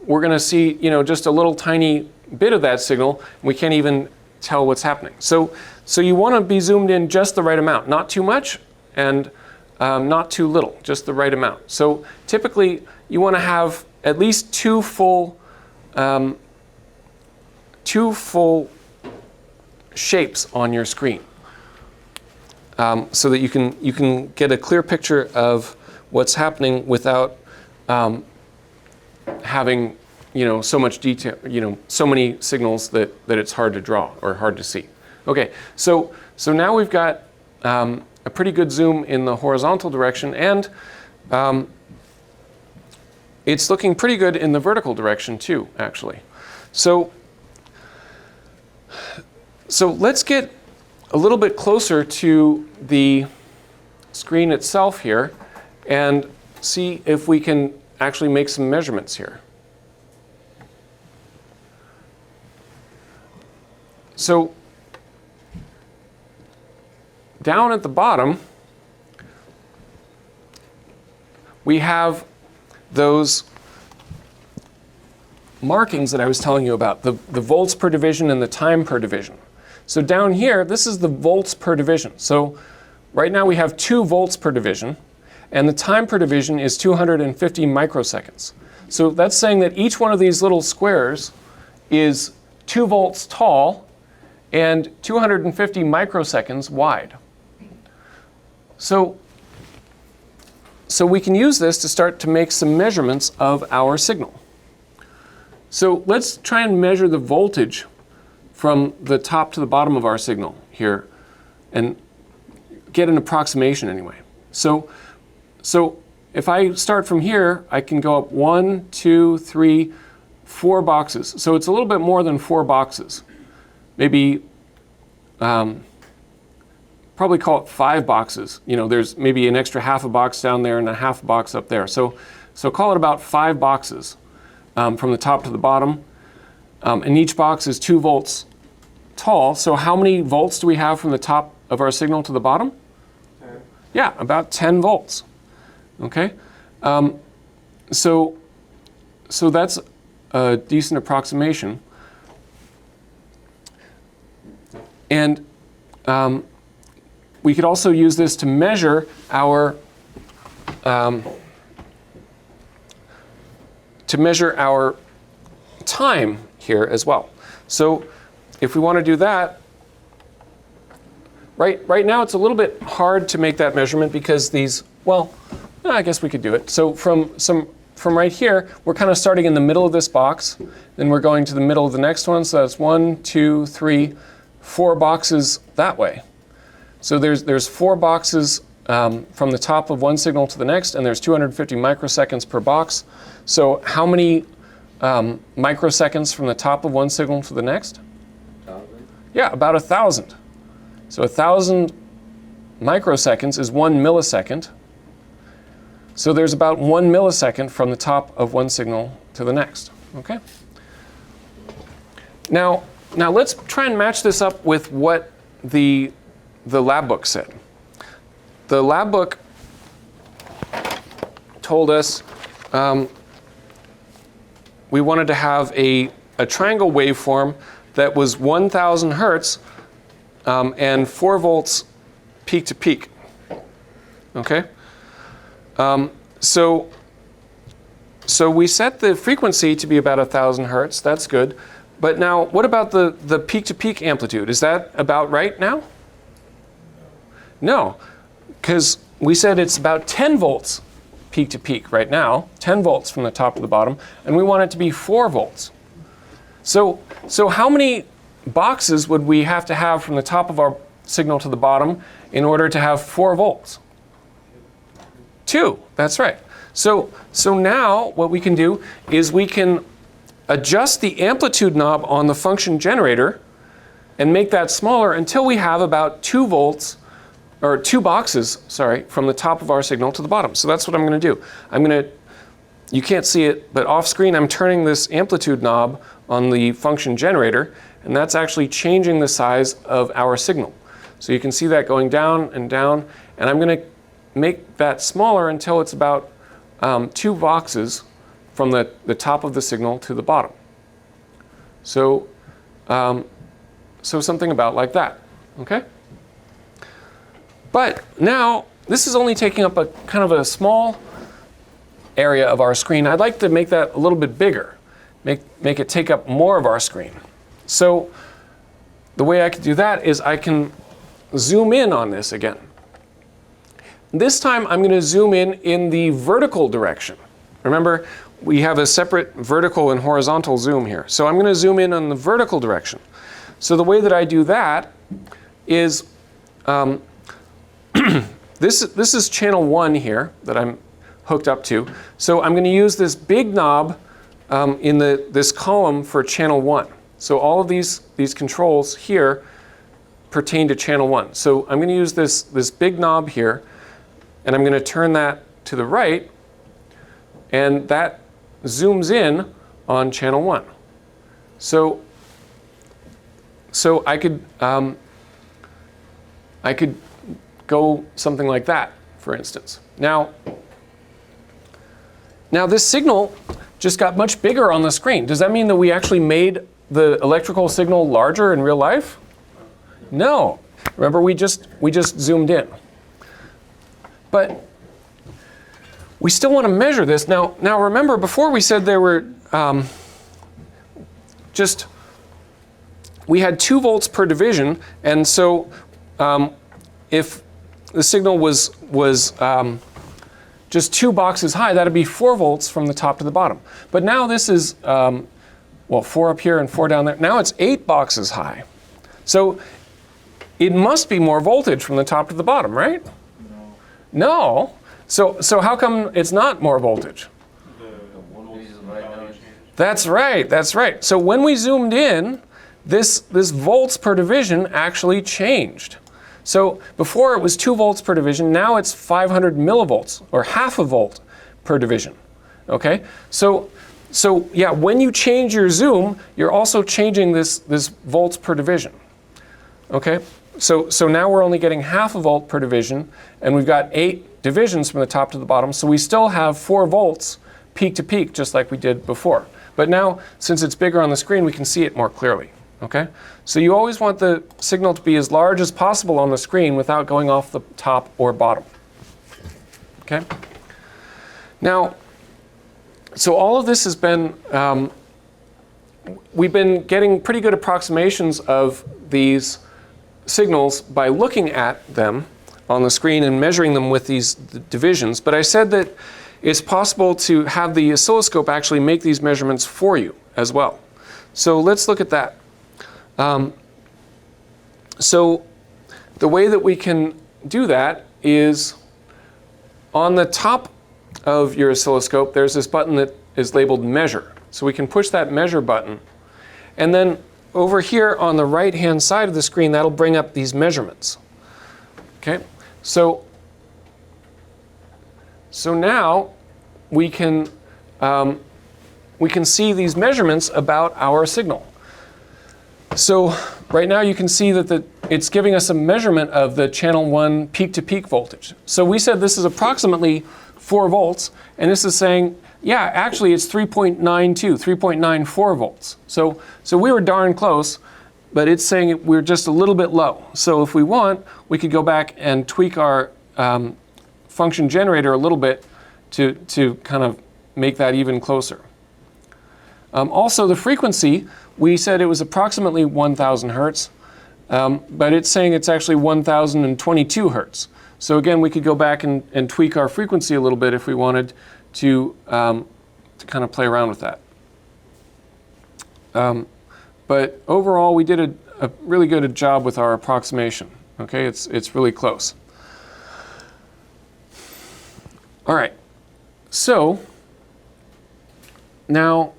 we're going to see, just a little tiny bit of that signal. We can't even tell what's happening. So you want to be zoomed in just the right amount, not too much and not too little, just the right amount. So typically, you want to have at least two full shapes on your screen, so that you can get a clear picture of what's happening without having so much detail, so many signals that it's hard to draw or hard to see. Okay, so now we've got a pretty good zoom in the horizontal direction, and it's looking pretty good in the vertical direction too, actually. So let's get a little bit closer to the screen itself here and see if we can actually make some measurements here. So down at the bottom, we have those markings that I was telling you about, the volts per division and the time per division. So down here, this is the volts per division. So right now we have 2 volts per division, and the time per division is 250 microseconds. So that's saying that each one of these little squares is 2 volts tall and 250 microseconds wide. So we can use this to start to make some measurements of our signal. So let's try and measure the voltage from the top to the bottom of our signal here and get an approximation anyway. So if I start from here, I can go up 1, 2, 3, 4 boxes. So it's a little bit more than 4 boxes. Maybe, probably call it 5 boxes. You know, there's maybe an extra half a box down there and a half a box up there. So call it about 5 boxes from the top to the bottom. And each box is 2 volts tall. So how many volts do we have from the top of our signal to the bottom? 10. Yeah, about 10 volts. Okay? So that's a decent approximation. And we could also use this to measure our time here as well. So if we want to do that, right now it's a little bit hard to make that measurement because these, well, I guess we could do it. So from right here, we're kind of starting in the middle of this box, then we're going to the middle of the next one. So that's 1, 2, 3, 4 boxes that way. So there's 4 boxes from the top of one signal to the next, and there's 250 microseconds per box. So how many microseconds from the top of one signal to the next? 1,000? Yeah, about 1,000. So 1,000 microseconds is 1 millisecond. So there's about 1 millisecond from the top of one signal to the next. Okay. Now let's try and match this up with what the lab book said. The lab book told us we wanted to have a triangle waveform that was 1,000 hertz and 4 volts peak to peak. Okay? So we set the frequency to be about 1,000 hertz. That's good. But now, what about the peak to peak amplitude? Is that about right now? No, because we said it's about 10 volts peak to peak right now, 10 volts from the top to the bottom, and we want it to be 4 volts. So how many boxes would we have to have from the top of our signal to the bottom in order to have 4 volts? 2, that's right. So now what we can do is we can adjust the amplitude knob on the function generator and make that smaller until we have about 2 volts, or 2 boxes, sorry, from the top of our signal to the bottom. So that's what I'm going to do. You can't see it, but off screen I'm turning this amplitude knob on the function generator, and that's actually changing the size of our signal. So you can see that going down, and I'm going to make that smaller until it's about 2 boxes from the top of the signal to the bottom. So something about like that, okay? But now, this is only taking up a kind of a small area of our screen. I'd like to make that a little bit bigger, make it take up more of our screen. So the way I can do that is I can zoom in on this again. This time I'm going to zoom in the vertical direction. Remember, we have a separate vertical and horizontal zoom here. So I'm going to zoom in on the vertical direction. So the way that I do that is, this is channel 1 here that I'm hooked up to. So I'm going to use this big knob in this column for channel 1. So all of these controls here pertain to channel 1. So I'm going to use this big knob here, and I'm going to turn that to the right, and that zooms in on channel 1. So I could go something like that, for instance. Now this signal just got much bigger on the screen. Does that mean that we actually made the electrical signal larger in real life? No. Remember, we just zoomed in. But we still want to measure this. Now remember, before we said there were we had 2 volts per division, and so if the signal was just 2 boxes high, that'd be 4 volts from the top to the bottom. But now this is, 4 up here and 4 down there. Now it's 8 boxes high. So it must be more voltage from the top to the bottom, right? No. So how come it's not more voltage? That's right. So when we zoomed in, this volts per division actually changed. So before it was 2 volts per division, now it's 500 millivolts, or half a volt per division. Okay? So yeah, when you change your zoom, you're also changing this volts per division. Okay? So now we're only getting half a volt per division, and we've got 8 divisions from the top to the bottom, so we still have 4 volts peak to peak, just like we did before. But now, since it's bigger on the screen, we can see it more clearly. Okay? So you always want the signal to be as large as possible on the screen without going off the top or bottom. Okay? Now, so all of this has been, we've been getting pretty good approximations of these signals by looking at them on the screen and measuring them with these divisions. But I said that it's possible to have the oscilloscope actually make these measurements for you as well. So let's look at that. So the way that we can do that is on the top of your oscilloscope, there's this button that is labeled measure. So we can push that measure button. And then over here on the right-hand side of the screen, that'll bring up these measurements. Okay? So now we can see these measurements about our signal. So right now you can see that it's giving us a measurement of the channel 1 peak-to-peak voltage. So we said this is approximately 4 volts, and this is saying, yeah, actually it's 3.94 volts. So we were darn close, but it's saying we're just a little bit low. So if we want, we could go back and tweak our function generator a little bit to kind of make that even closer. Also, the frequency, we said it was approximately 1,000 hertz, but it's saying it's actually 1,022 hertz. So again, we could go back and tweak our frequency a little bit if we wanted to kind of play around with that. But overall, we did a really good job with our approximation. Okay, it's really close. All right, so now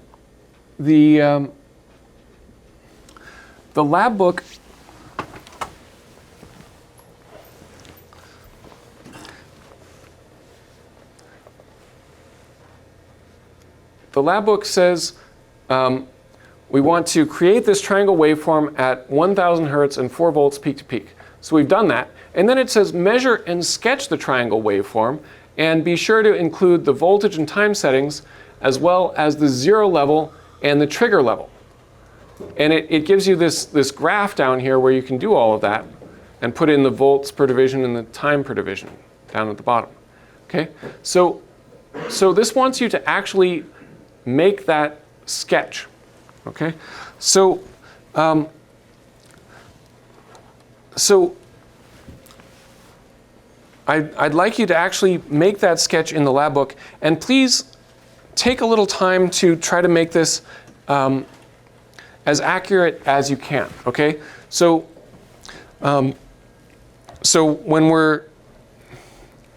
the lab book says we want to create this triangle waveform at 1,000 hertz and 4 volts peak to peak. So we've done that. And then it says measure and sketch the triangle waveform, and be sure to include the voltage and time settings as well as the 0 level and the trigger level. And it gives you this graph down here where you can do all of that and put in the volts per division and the time per division down at the bottom. Okay? So this wants you to actually make that sketch. Okay? So I'd like you to actually make that sketch in the lab book, and please take a little time to try to make this as accurate as you can. Okay? So when we're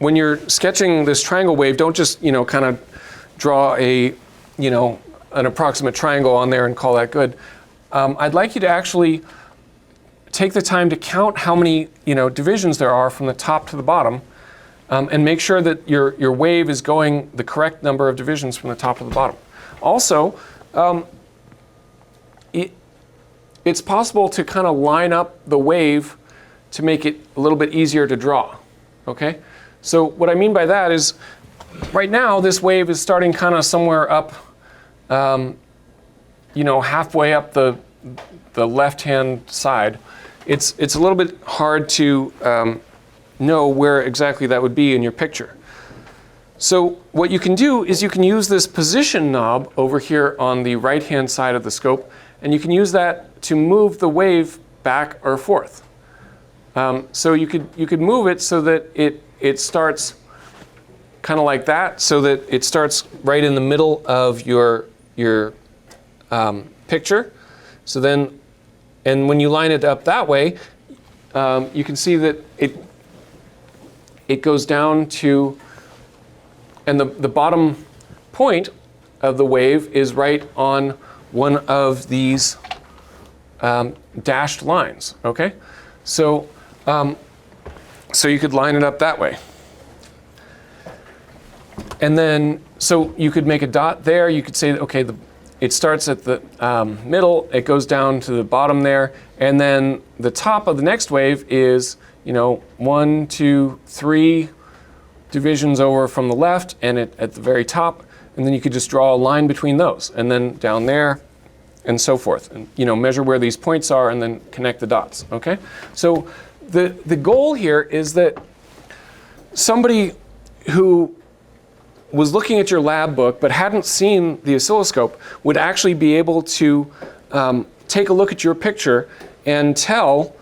when you're sketching this triangle wave, don't just, kind of draw a, an approximate triangle on there and call that good. I'd like you to actually take the time to count how many, divisions there are from the top to the bottom, and make sure that your wave is going the correct number of divisions from the top to the bottom. Also, it's possible to kind of line up the wave to make it a little bit easier to draw, okay? So what I mean by that is, right now this wave is starting kind of somewhere up, halfway up the left-hand side. It's a little bit hard to know where exactly that would be in your picture. So what you can do is you can use this position knob over here on the right-hand side of the scope, and you can use that to move the wave back or forth. So you could move it so that it starts kind of like that, so that it starts right in the middle of your picture. So then, and when you line it up that way, you can see that it goes down to, and the bottom point of the wave is right on one of these dashed lines, okay? So you could line it up that way. And then, so you could make a dot there. You could say, okay, it starts at the middle, it goes down to the bottom there, and then the top of the next wave is, 1, 2, 3 divisions over from the left, and at the very top, and then you could just draw a line between those, and then down there, and so forth, and measure where these points are, and then connect the dots. Okay, so the goal here is that somebody who was looking at your lab book but hadn't seen the oscilloscope would actually be able to take a look at your picture and tell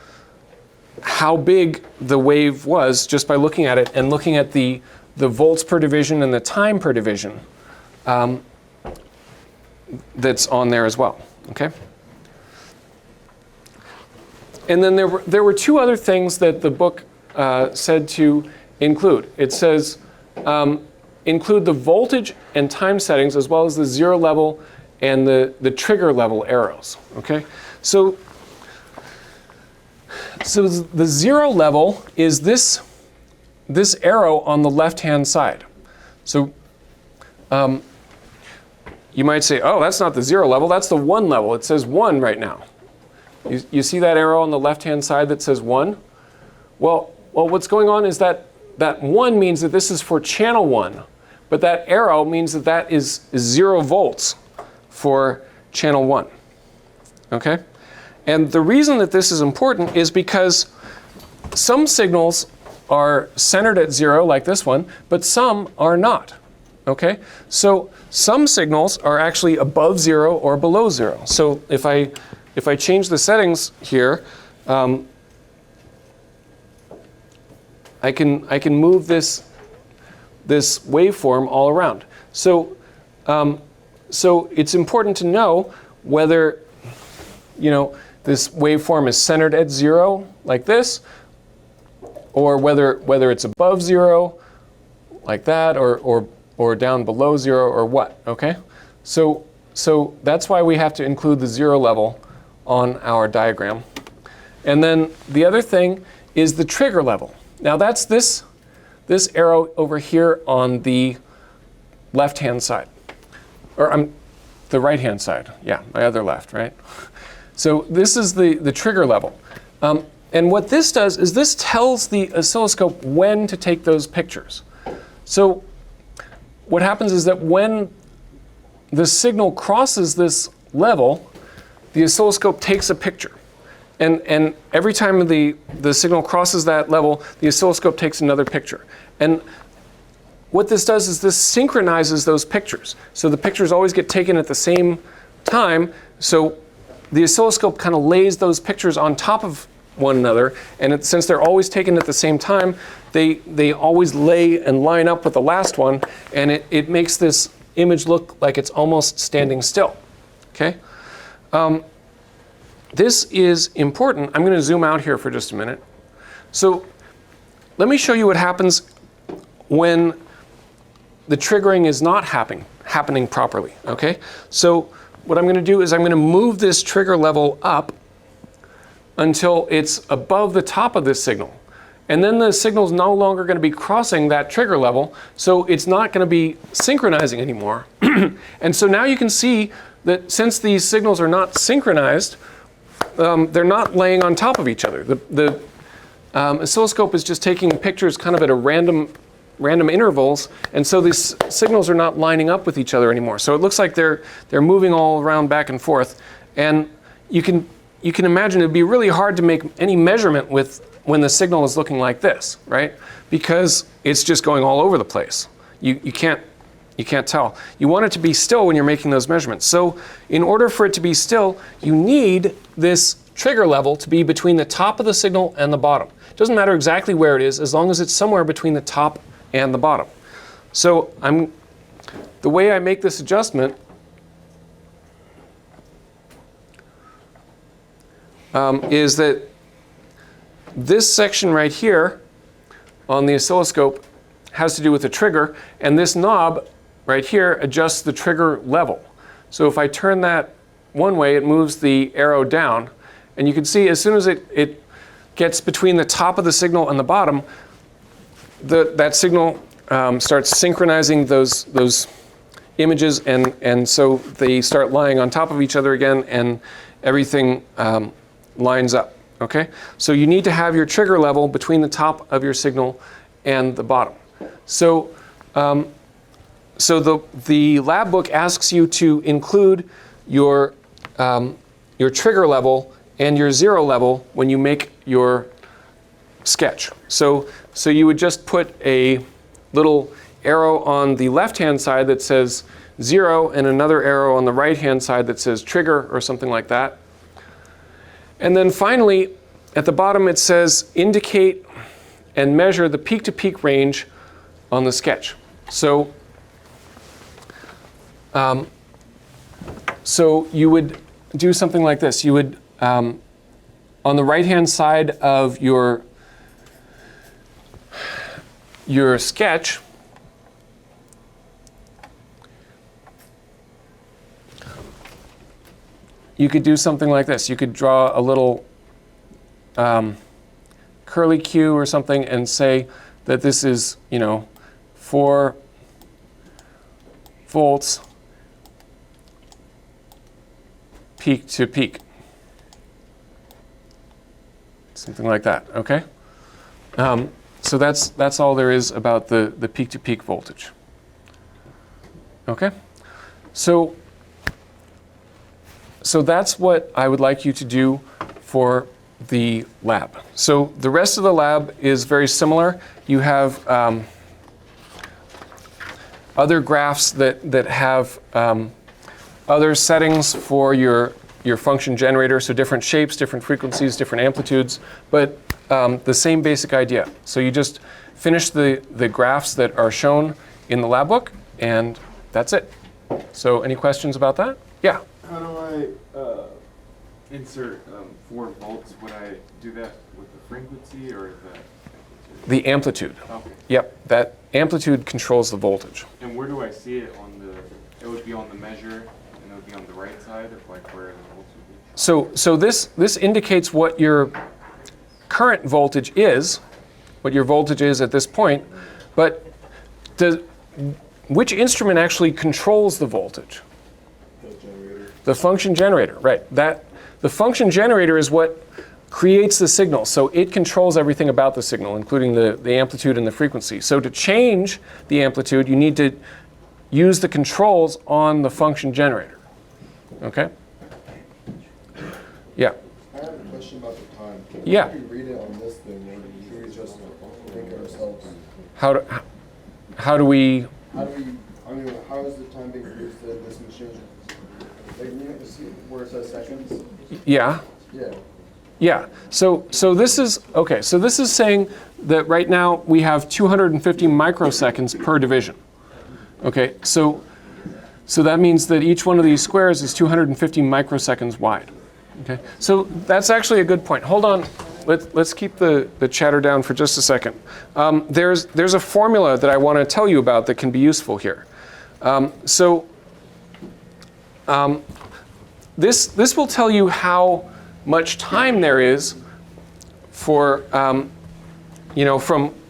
how big the wave was just by looking at it and looking at the volts per division and the time per division that's on there as well. Okay. And then there were two other things that the book said to include. It says include the voltage and time settings as well as the zero level and the trigger level arrows. Okay, so the zero level is this arrow on the left-hand side. So you might say, oh, that's not the zero level, that's the 1 level. It says 1 right now. You see that arrow on the left-hand side that says 1? Well, what's going on is that 1 means that this is for channel 1, but that arrow means that is 0 volts for channel 1. Okay? And the reason that this is important is because some signals are centered at 0, like this one, but some are not. Okay? So some signals are actually above 0 or below 0. So if I change the settings here, I can move this waveform all around. So it's important to know whether this waveform is centered at 0 like this, or whether it's above 0 like that, or down below 0 or what. Okay, so that's why we have to include the 0 level on our diagram. And then the other thing is the trigger level. Now that's this arrow over here on the left-hand side, or the right-hand side. Yeah, my other left, right? So this is the trigger level. And what this does is this tells the oscilloscope when to take those pictures. So what happens is that when the signal crosses this level, the oscilloscope takes a picture. And every time the signal crosses that level, the oscilloscope takes another picture. And what this does is this synchronizes those pictures. So the pictures always get taken at the same time. So the oscilloscope kind of lays those pictures on top of one another. And since they're always taken at the same time, they always lay and line up with the last one. And it makes this image look like it's almost standing still. Okay? This is important. I'm going to zoom out here for just a minute. So let me show you what happens when the triggering is not happening properly, okay? So what I'm going to do is I'm going to move this trigger level up until it's above the top of this signal. And then the signal is no longer going to be crossing that trigger level, so it's not going to be synchronizing anymore. And so now you can see that since these signals are not synchronized, they're not laying on top of each other. The oscilloscope is just taking pictures kind of at a random intervals, and so these signals are not lining up with each other anymore. So it looks like they're moving all around back and forth, and you can imagine it'd be really hard to make any measurement with when the signal is looking like this, right? Because it's just going all over the place. You can't tell. You want it to be still when you're making those measurements. So in order for it to be still, you need this trigger level to be between the top of the signal and the bottom. It doesn't matter exactly where it is, as long as it's somewhere between the top and the bottom. So the way I make this adjustment is that this section right here on the oscilloscope has to do with the trigger, and this knob right here adjusts the trigger level. So if I turn that one way, it moves the arrow down, and you can see as soon as it gets between the top of the signal and the bottom, that signal starts synchronizing those images, and so they start lying on top of each other again, and everything lines up. Okay, so you need to have your trigger level between the top of your signal and the bottom. So, the lab book asks you to include your trigger level and your zero level when you make your sketch. So you would just put a little arrow on the left-hand side that says 0 and another arrow on the right-hand side that says trigger or something like that. And then finally, at the bottom it says indicate and measure the peak-to-peak range on the sketch. So you would do something like this. You would, on the right-hand side of your sketch, you could do something like this. You could draw a little curly Q or something and say that this is, 4 volts peak to peak. Something like that, okay? So that's all there is about the peak to peak voltage. Okay? So that's what I would like you to do for the lab. So the rest of the lab is very similar. You have other graphs that have other settings for your function generator, so different shapes, different frequencies, different amplitudes, but the same basic idea. So you just finish the graphs that are shown in the lab book, and that's it. So any questions about that? Yeah? How do I insert 4 volts? Would I do that with the frequency or The amplitude. Okay. Yep, that amplitude controls the voltage. And where do I see it on it would be on the measure, and it would be on the right side of like where the volts would be? So this indicates what your current voltage is, what your voltage is at this point, but which instrument actually controls the voltage? The generator. The function generator, right. The function generator is what creates the signal, so it controls everything about the signal, including the amplitude and the frequency. So to change the amplitude, you need to use the controls on the function generator. Okay? Yeah. I have a question about the time. Yeah. How do we read it on this thing, or do we just think ourselves? How do we... How do we, how is the time being produced in this machine? Like, you see where it says seconds? Yeah. Yeah. Yeah. So this is, okay, so this is saying that right now we have 250 microseconds per division. Okay, so that means that each one of these squares is 250 microseconds wide. Okay, so that's actually a good point. Hold on let's keep the chatter down for just a second. There's a formula that I want to tell you about that can be useful here. This will tell you how much time there is for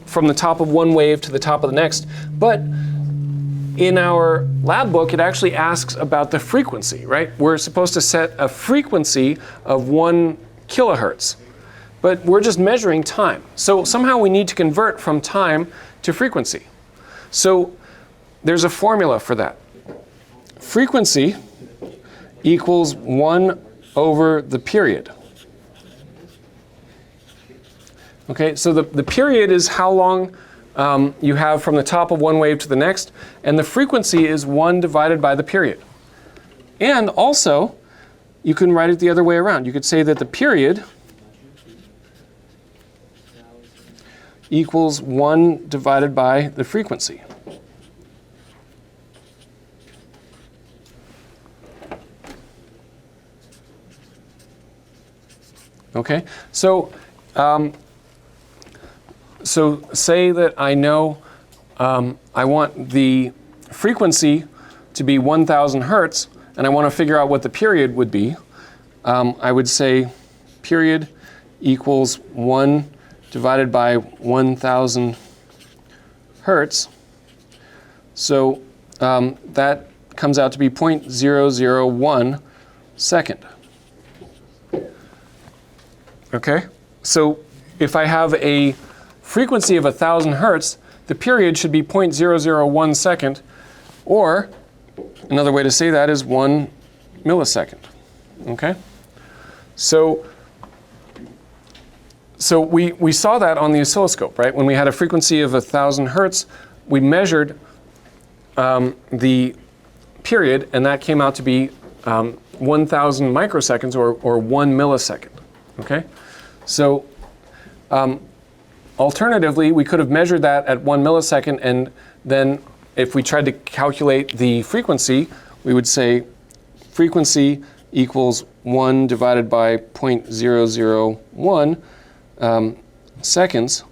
from the top of one wave to the top of the next. But in our lab book, it actually asks about the frequency, right? We're supposed to set a frequency of 1 kilohertz, but we're just measuring time. So somehow we need to convert from time to frequency. So there's a formula for that. Frequency equals 1 over the period. Okay, so the period is how long you have from the top of one wave to the next, and the frequency is 1 divided by the period. And also, you can write it the other way around. You could say that the period equals 1 divided by the frequency. Okay, so say that I know I want the frequency to be 1,000 hertz, and I want to figure out what the period would be. I would say period equals 1 divided by 1,000 hertz. So that comes out to be 0.001 second. Okay, so if I have a frequency of 1,000 hertz, the period should be 0.001 second, or another way to say that is 1 millisecond. Okay, so we saw that on the oscilloscope, right? When we had a frequency of 1,000 hertz, we measured the period, and that came out to be 1,000 microseconds, or 1 millisecond. Okay, so alternatively, we could have measured that at 1 millisecond, and then if we tried to calculate the frequency, we would say frequency equals 1 divided by 0.001 seconds,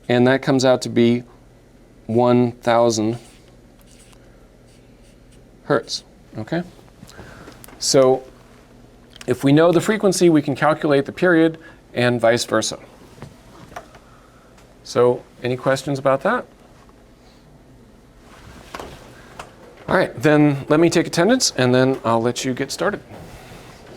and that comes out to be 1,000 hertz. Okay, so if we know the frequency, we can calculate the period, and vice versa. So, any questions about that? All right, then let me take attendance, and then I'll let you get started.